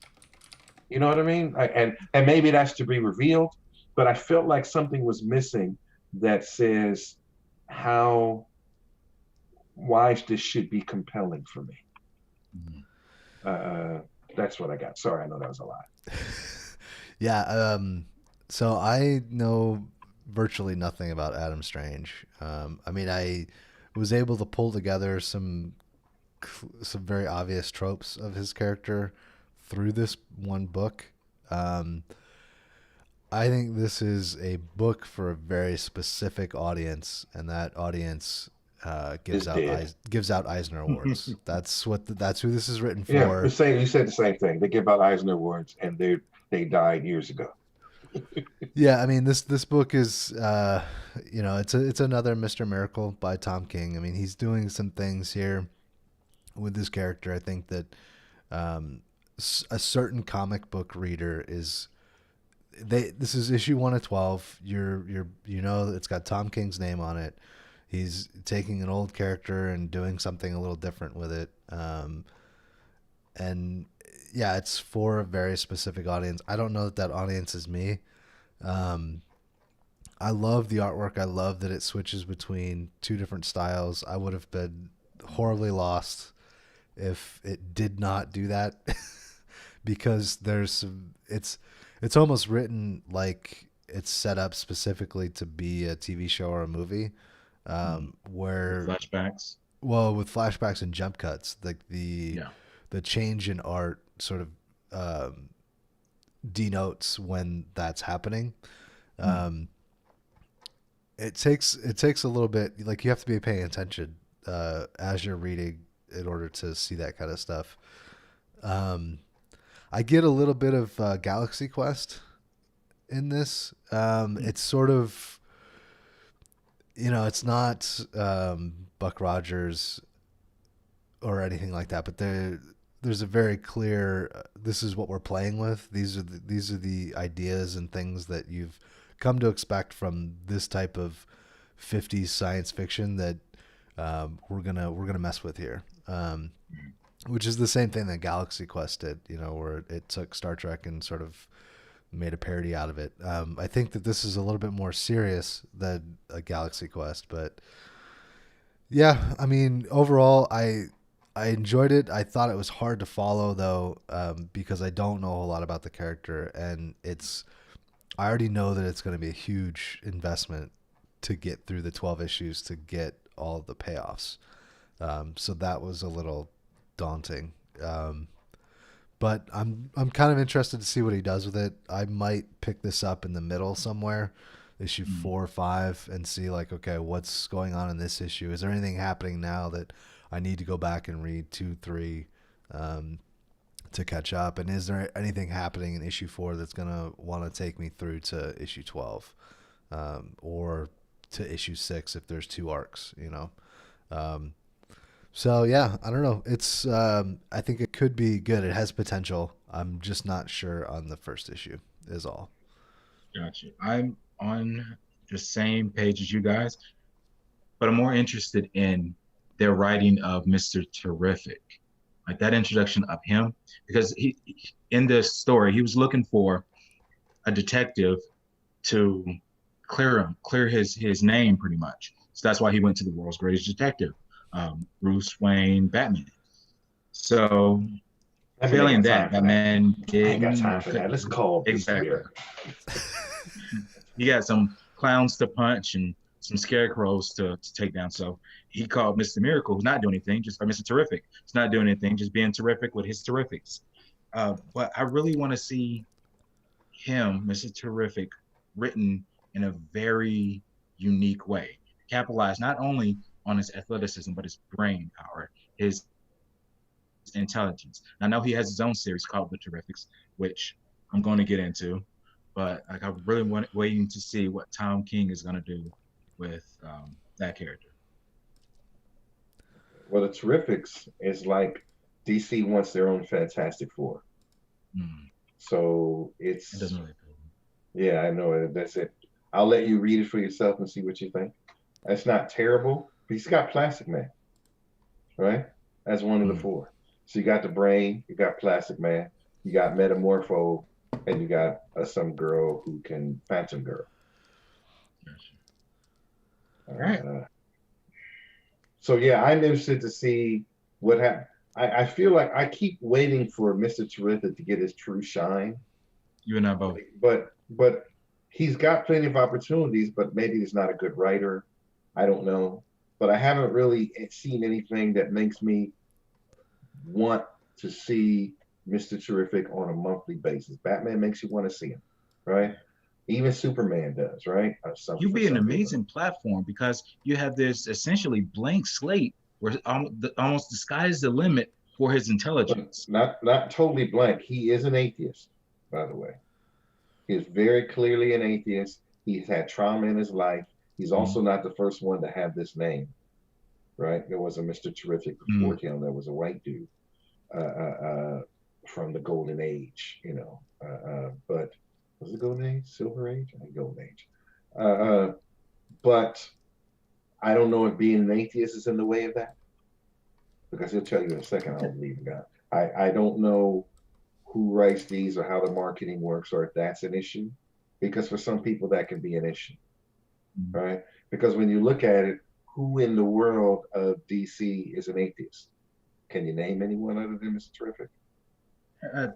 You know what I mean? And maybe that's to be revealed, but I felt like something was missing that says why this should be compelling for me. That's what I got. Sorry, I know that was a lot. Yeah. So I know virtually nothing about Adam Strange. I mean, I was able to pull together some very obvious tropes of his character through this one book. I think this is a book for a very specific audience, and that audience gives out Eisner Awards. That's who this is written for. Yeah, you said the same thing. They give out Eisner Awards, and they died years ago. Yeah, I mean this book is it's another Mr. Miracle by Tom King. I mean, he's doing some things here with this character. I think that a certain comic book reader is this is issue 1 of 12. It's got Tom King's name on it. He's taking an old character and doing something a little different with it. And yeah, it's for a very specific audience. I don't know that that audience is me. Um, I love the artwork. I love that it switches between two different styles. I would have been horribly lost if it did not do that because there's some, it's almost written like it's set up specifically to be a TV show or a movie, where Flashbacks. well, with flashbacks and jump cuts, like Yeah. the change in art sort of um, denotes when that's happening. Mm. Um, it takes a little bit, like you have to be paying attention as you're reading in order to see that kind of stuff. Um, I get a little bit of Galaxy Quest in this. It's sort of, it's not Buck Rogers or anything like that, but there's a very clear this is what we're playing with. These are the ideas and things that you've come to expect from this type of 50s science fiction that we're gonna mess with here. Which is the same thing that Galaxy Quest did, where it took Star Trek and sort of made a parody out of it. I think that this is a little bit more serious than a Galaxy Quest, but yeah, I mean, overall, I enjoyed it. I thought it was hard to follow though, because I don't know a whole lot about the character, and I already know that it's going to be a huge investment to get through the 12 issues to get all of the payoffs. So that was a little daunting. But I'm kind of interested to see what he does with it. I might pick this up in the middle somewhere, issue Mm. 4 or 5, and see like, okay, what's going on in this issue? Is there anything happening now that I need to go back and read 2, 3 to catch up? And is there anything happening in issue 4 that's gonna want to take me through to issue 12, or to issue 6 if there's 2 arcs? Um, so yeah, I don't know. I think it could be good. It has potential. I'm just not sure on the first issue. Is all. Gotcha. I'm on the same page as you guys, but I'm more interested in their writing of Mr. Terrific, like that introduction of him, because in this story, he was looking for a detective to clear his name pretty much. So that's why he went to the world's greatest detective, Bruce Wayne, Batman. So I mean, failing ain't got that, time for that. Batman I ain't got didn't time for that. Let's call Bruce exactly. Wayne. He got some clowns to punch and some scarecrows to take down. So he called Mr. Miracle, who's not doing anything, just Mr. Terrific. He's not doing anything, just being terrific with his terrifics. But I really want to see him, Mr. Terrific, written in a very unique way. Capitalize not only on his athleticism, but his brain power, his intelligence. I know he has his own series called The Terrifics, which I'm going to get into, but like I'm really waiting to see what Tom King is going to do with that character. Well, the Terrifics is like DC wants their own Fantastic Four. Mm, So it doesn't really appeal. yeah, I know that's it. I'll let you read it for yourself and see what you think. That's not terrible. But he's got Plastic Man, right? As one of the Mm, 4. So you got the Brain, you got Plastic Man, you got Metamorpho, and you got some girl who can Phantom Girl. gotcha. All right. So yeah, I'm interested to see what happens. I feel like I keep waiting for Mr. Terrific to get his true shine, You and I both. but he's got plenty of opportunities. But maybe he's not a good writer. I don't know. But I haven't really seen anything that makes me want to see Mr. Terrific on a monthly basis. Batman makes you want to see him, right? Even Superman does, right? You'd be an amazing platform because you have this essentially blank slate where almost the sky is the limit for his intelligence. Not totally blank. He is an atheist, by the way. He is very clearly an atheist. He's had trauma in his life. He's also not the first one to have this name, right? There was a Mr. Terrific before him. There was a white dude from the Golden Age, but was it Golden Age? Silver Age? I think Golden Age. But I don't know if being an atheist is in the way of that, because he'll tell you in a second, I don't believe in God. I don't know who writes these or how the marketing works or if that's an issue. Because for some people that can be an issue, right? Because when you look at it, who in the world of DC is an atheist? Can you name anyone other than Mr. Terrific? Uh,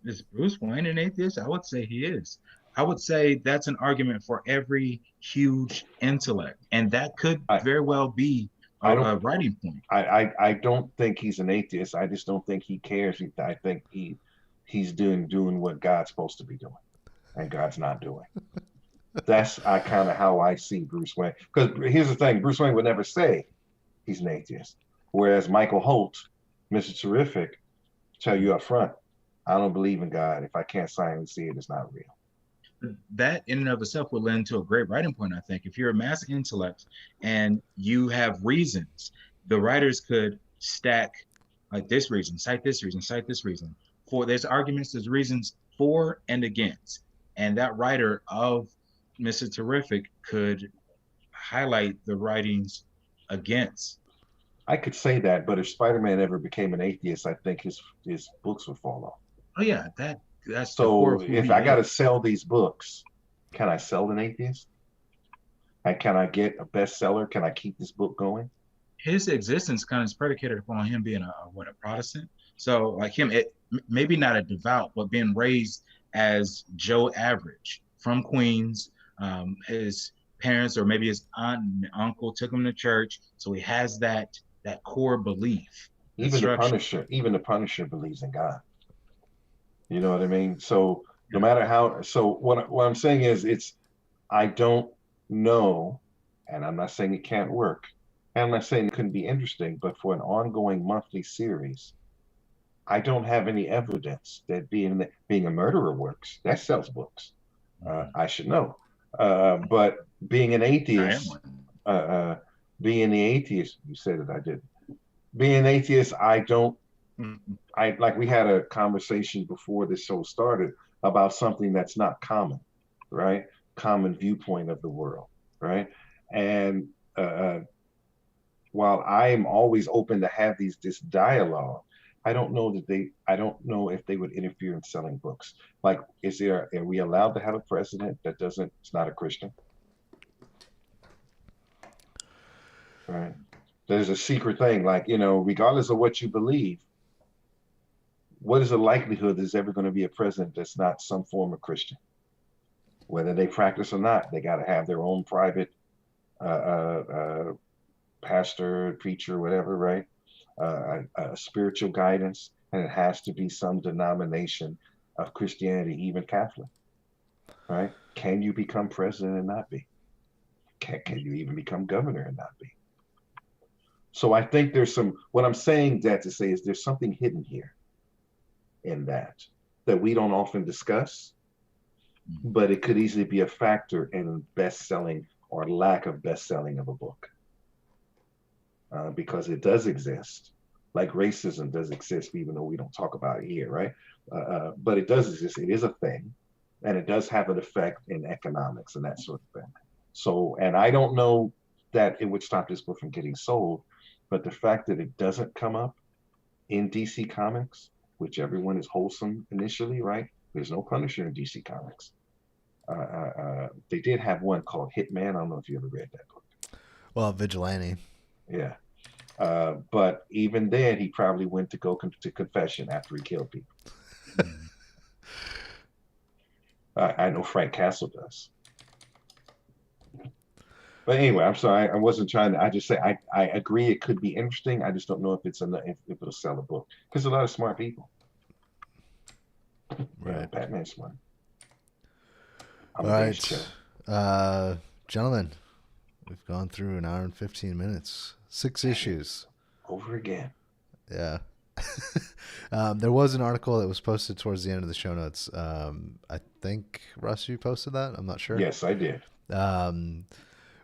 is Bruce Wayne an atheist? I would say he is. I would say that's an argument for every huge intellect, and that could I, very well be I a don't writing point. I don't think he's an atheist. I just don't think he cares. I think he's doing what God's supposed to be doing, and God's not doing. That's I kind of how I see Bruce Wayne. Because here's the thing: Bruce Wayne would never say he's an atheist, whereas Michael Holt, Mr. Terrific, tell you up front, I don't believe in God. If I can't silently see it, it's not real. That in and of itself would lend to a great writing point, I think. If you're a mass intellect and you have reasons, the writers could stack like this reason, cite this reason, cite this reason. For there's arguments, there's reasons for and against. And that writer of Mr. Terrific could highlight the writings against. I could say that, but if Spider-Man ever became an atheist, I think his books would fall off. Oh yeah, that's the core So of who if he I got to is. sell these books, can I sell an atheist? And can I get a bestseller? Can I keep this book going? His existence kind of is predicated upon him being a Protestant. So like him, maybe not a devout, but being raised as Joe Average from Queens. His parents or maybe his aunt and uncle took him to church, so he has that core belief. Even the Punisher believes in God. You know what I mean? So no matter how, so what I'm saying is I don't know, and I'm not saying it can't work, and I'm not saying it couldn't be interesting, but for an ongoing monthly series, I don't have any evidence that being a murderer works. That sells books. I should know. But being an I am atheist, one. being the atheist, you said that I did. Being an atheist, I don't. I like we had a conversation before this show started about something that's not common, right? Common viewpoint of the world, right? And while I am always open to have this dialogue, I don't know if they would interfere in selling books. Like, are we allowed to have a president that it's not a Christian? Right. There's a secret thing, like, regardless of what you believe, what is the likelihood there's ever going to be a president that's not some form of Christian? Whether they practice or not, they got to have their own private pastor, preacher, whatever, right? Spiritual guidance, and it has to be some denomination of Christianity, even Catholic, right? Can you become president and not be? Can you even become governor and not be? So I think what I'm saying that to say is there's something hidden here in that we don't often discuss, but it could easily be a factor in best-selling or lack of best-selling of a book. Because it does exist, like racism does exist, even though we don't talk about it here, right? But it does exist. It is a thing, and it does have an effect in economics and that sort of thing. So, and I don't know that it would stop this book from getting sold, but the fact that it doesn't come up in DC Comics, which everyone is wholesome initially, right? There's no Punisher in DC Comics. They did have one called Hitman. I don't know if you ever read that book. Well, Vigilante. Yeah. But even then, he probably went to go to confession after he killed people. I know Frank Castle does. But anyway, I'm sorry. I wasn't trying to. I just say I agree it could be interesting. I just don't know if if it'll sell a book because a lot of smart people. Right. Yeah, Batman's smart. All right, gentlemen, we've gone through an hour and 15 minutes. 6 issues. Over again. Yeah. There was an article that was posted towards the end of the show notes. I think, Russ, you posted that? I'm not sure. Yes, I did.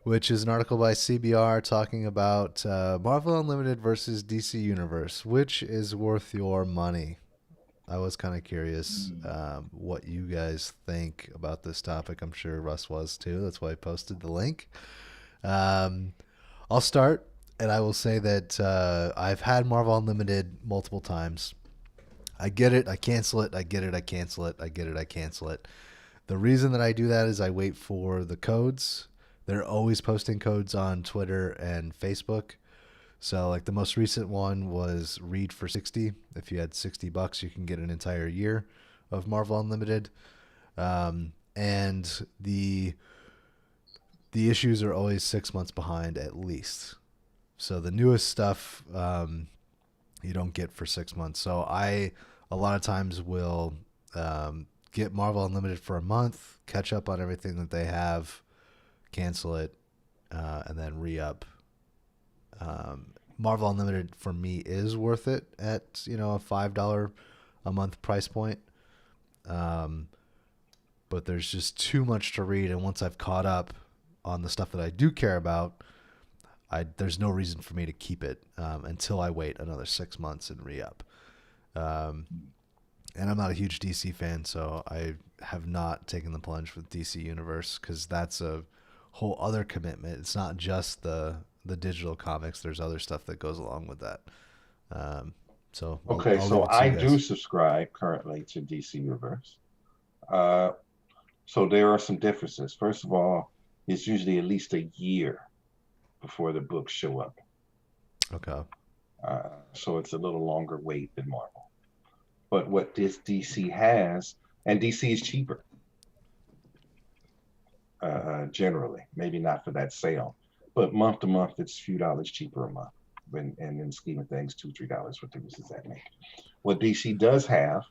Which is an article by CBR talking about Marvel Unlimited versus DC Universe. Which is worth your money? I was kind of curious what you guys think about this topic. I'm sure Russ was too. That's why I posted the link. I'll start, and I will say that I've had Marvel Unlimited multiple times. I get it, I cancel it, I get it, I cancel it, I get it, I cancel it. The reason that I do that is I wait for the codes. They're always posting codes on Twitter and Facebook. So like the most recent one was read for 60. If you had $60, you can get an entire year of Marvel Unlimited. And the issues are always 6 months behind at least. So the newest stuff you don't get for 6 months. So I a lot of times will get Marvel Unlimited for a month, catch up on everything that they have, cancel it, and then re-up. Marvel Unlimited for me is worth it at a $5 a month price point. But there's just too much to read, and once I've caught up on the stuff that I do care about, there's no reason for me to keep it until I wait another 6 months and re-up. And I'm not a huge DC fan, so I have not taken the plunge with DC Universe because that's a whole other commitment. It's not just the digital comics. There's other stuff that goes along with that. So Okay, I'll so leave it to I you do guys. subscribe currently to DC Universe. Uh, so there are some differences. First of all, it's usually at least a year before the books show up. Okay. So it's a little longer wait than Marvel. But what this DC has, and DC is cheaper generally, maybe not for that sale, but month to month, it's a few dollars cheaper a month. And in the scheme of things, $2, $3, what difference does that make? What DC does have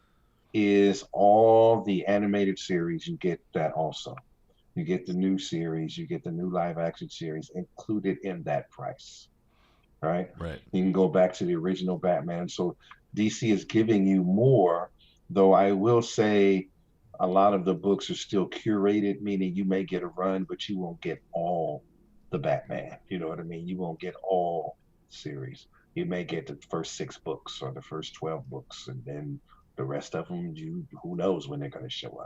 is all the animated series. You get that also. You get the new series, you get the new live action series included in that price, right? Right. You can go back to the original Batman. So DC is giving you more, though I will say a lot of the books are still curated, meaning you may get a run, but you won't get all the Batman. You know what I mean? You won't get all series. You may get the first 6 books or the first 12 books, and then the rest of them, who knows when they're going to show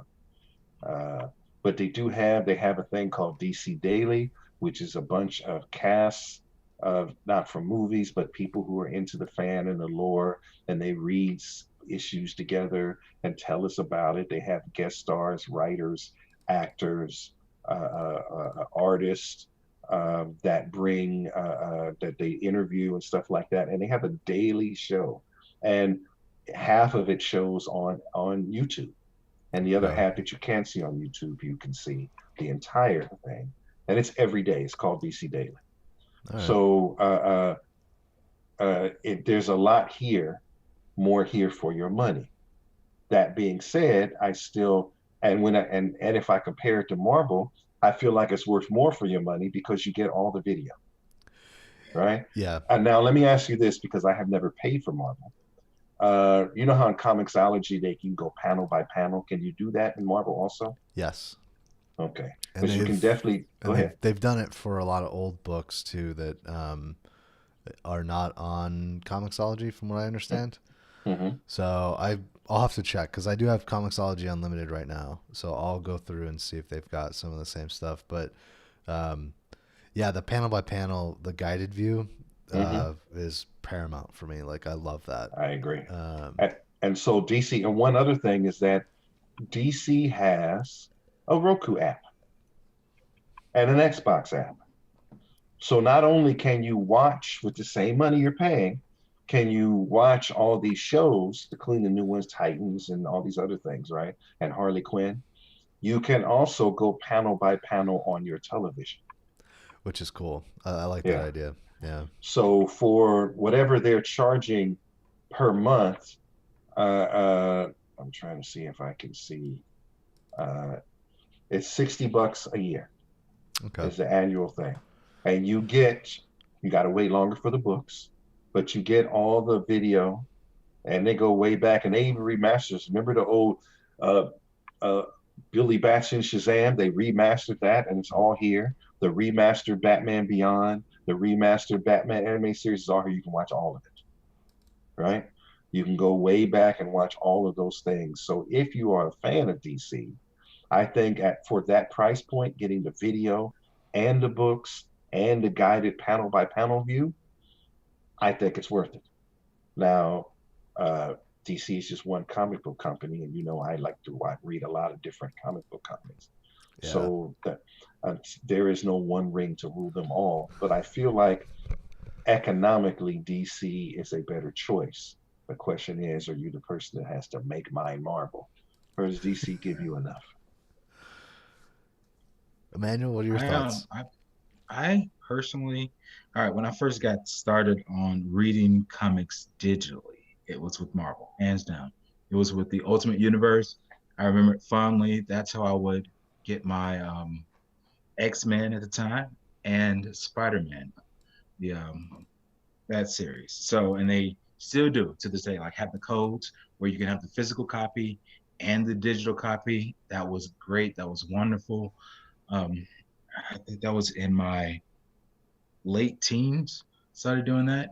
up. But they have a thing called DC Daily, which is a bunch of casts of not from movies, but people who are into the fan and the lore, and they read issues together and tell us about it. They have guest stars, writers, actors, artists that bring that they interview and stuff like that, and they have a daily show, and half of it shows on YouTube, and the other Okay. half that you can't see on YouTube, you can see the entire thing, and it's every day. It's called DC Daily. All right. So there's a lot here, more here for your money. That being said, I still and if I compare it to Marvel, I feel like it's worth more for your money because you get all the video, right? Yeah. And now let me ask you this because I have never paid for Marvel. You know how in Comixology they can go panel by panel. Can you do that in Marvel also? Yes. Okay, And because you can definitely go ahead. they've done it for a lot of old books too that are not on Comixology, from what I understand. Mm-hmm. So I'll have to check because I do have Comixology Unlimited right now. So I'll go through and see if they've got some of the same stuff. But yeah, the panel by panel, the guided view Mm-hmm. is paramount for me. Like I love that. I agree. Um, And so DC, and one other thing is that DC has a Roku app and an Xbox app. So not only can you watch with the same money you're paying, can you watch all these shows, including the new ones, Titans and all these other things, right? And Harley Quinn. You can also go panel by panel on your television. which is cool. I like that Yeah. idea. Yeah. So for whatever they're charging per month, I'm trying to see if I can see. Uh, it's $60 a year Okay. is the annual thing, and you got to wait longer for the books, but you get all the video, and they go way back, and they even remasters. Remember the old uh, uh, Billy Batson Shazam? They remastered that, and it's all here. The remastered Batman Beyond, the remastered Batman anime series is all here. You can watch all of it, right? You can go way back and watch all of those things. So if you are a fan of DC, I think for that price point, getting the video and the books and the guided panel by panel view, I think it's worth it. Now, uh, DC is just one comic book company, and I like to read a lot of different comic book companies. Yeah. So that there is no one ring to rule them all. But I feel like economically, DC is a better choice. The question is, are you the person that has to make mine Marvel, or does DC give you enough? Emmanuel, what are your I thoughts? I personally, all right, when I first got started on reading comics digitally, it was with Marvel, hands down. It was with the Ultimate Universe. I remember it fondly. That's how I would get my X-Men at the time and Spider-Man, the that series. So, and they still do to this day, like have the codes where you can have the physical copy and the digital copy. That was great. That was wonderful. Um, I think that was in my late teens, started doing that.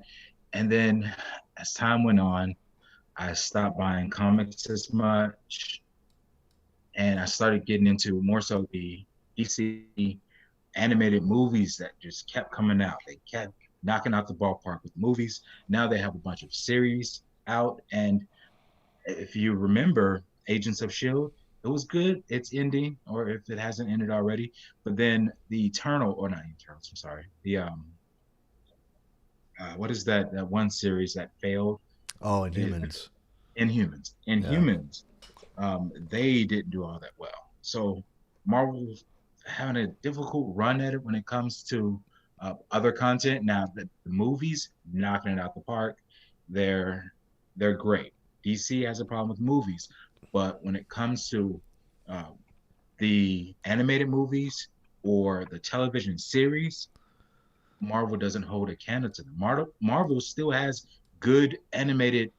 And then as time went on, I stopped buying comics as much and I started getting into more so the DC animated movies that just kept coming out. They kept knocking out the ballpark with movies. Now they have a bunch of series out. And if you remember Agents of S.H.I.E.L.D., it was good. It's ending, or if it hasn't ended already. But then the Eternal, or not Eternals, I'm sorry. The what is that one series that failed? Oh, It, Inhumans. Inhumans. Yeah. Inhumans. They didn't do all that well. So Marvel's having a difficult run at it when it comes to other content. Now the movies knocking it out the park. They're they're great. DC has a problem with movies, but when it comes to uh, the animated movies or the television series, Marvel doesn't hold a candle to them. Marvel still has good animated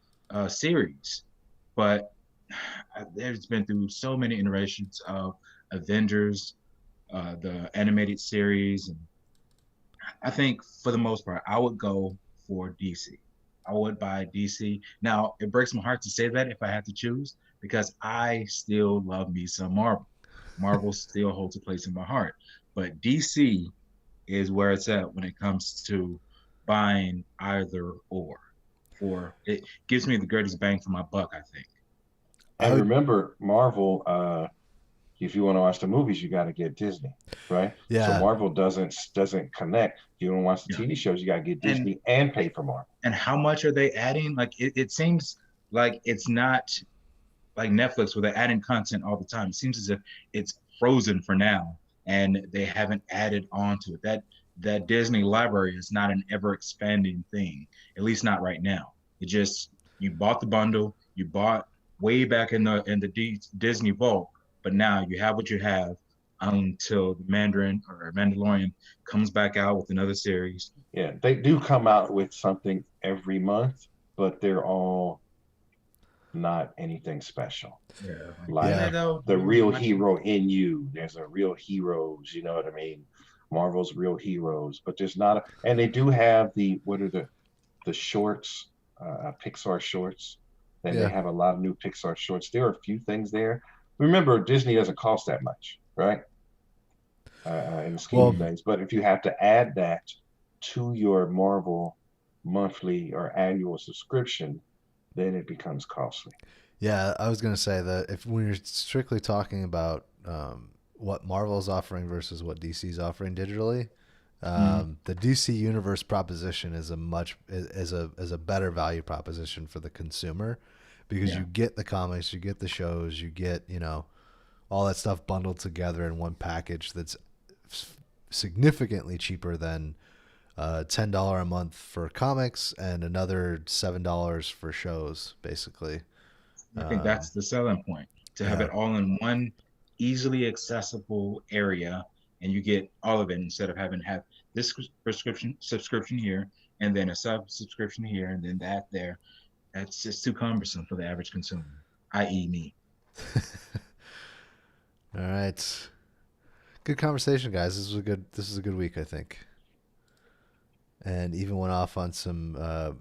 series, but there's been through so many iterations of Avengers, the animated series, and I think for the most part, I would go for DC. I would buy DC. Now, it breaks my heart to say that if I had to choose, because I still love me some Marvel. Marvel still holds a place in my heart, but DC is where it's at when it comes to buying either or. For it gives me the greatest bang for my buck, I think. I And would, remember, Marvel, if you want to watch the movies, you got to get Disney, right? So yeah. Marvel doesn't connect. You don't watch the Yeah. TV shows, you got to get And Disney and pay for Marvel. and how much are they adding? Like it seems like it's not like Netflix where they're adding content all the time. It seems as if it's frozen for now and they haven't added on to it. That Disney library is not an ever expanding thing, at least not right now. It just you bought the bundle, you bought way back in the Disney vault, but now you have what you have until the Mandarin or Mandalorian comes back out with another series. Yeah, they do come out with something every month, but they're all not anything special. Yeah, like, Like Yeah. though, the real hero in you. There's a real heroes, you know what I mean? Marvel's real heroes, but there's not and they do have what are the shorts, Pixar shorts. And they Yeah. have a lot of new Pixar shorts. There are a few things there. Remember, Disney doesn't cost that much, right? In the scheme Well, of things. But if you have to add that to your Marvel monthly or annual subscription, then it becomes costly. yeah, I was gonna say that if when you're strictly talking about what Marvel's offering versus what DC's offering digitally, mm, the DC Universe proposition is a better value proposition for the consumer because yeah, you get the comics, you get the shows, you get all that stuff bundled together in one package that's significantly cheaper than $10 a month for comics and another $7 for shows, basically. I think Um, that's the selling point to have yeah, it all in one easily accessible area, and you get all of it instead of having to have this prescription subscription here and then a sub subscription here and then that there. That's just too cumbersome for the average consumer, i.e., me. all right. Good conversation, guys. This is a good week, I think. And even went off on some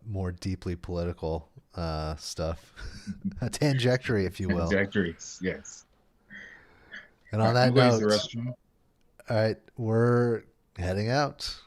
more deeply political stuff, a tangectory, if you will. Trajectories, yes. And All on right, I'm that going to use the note, restroom. all right, we're heading out.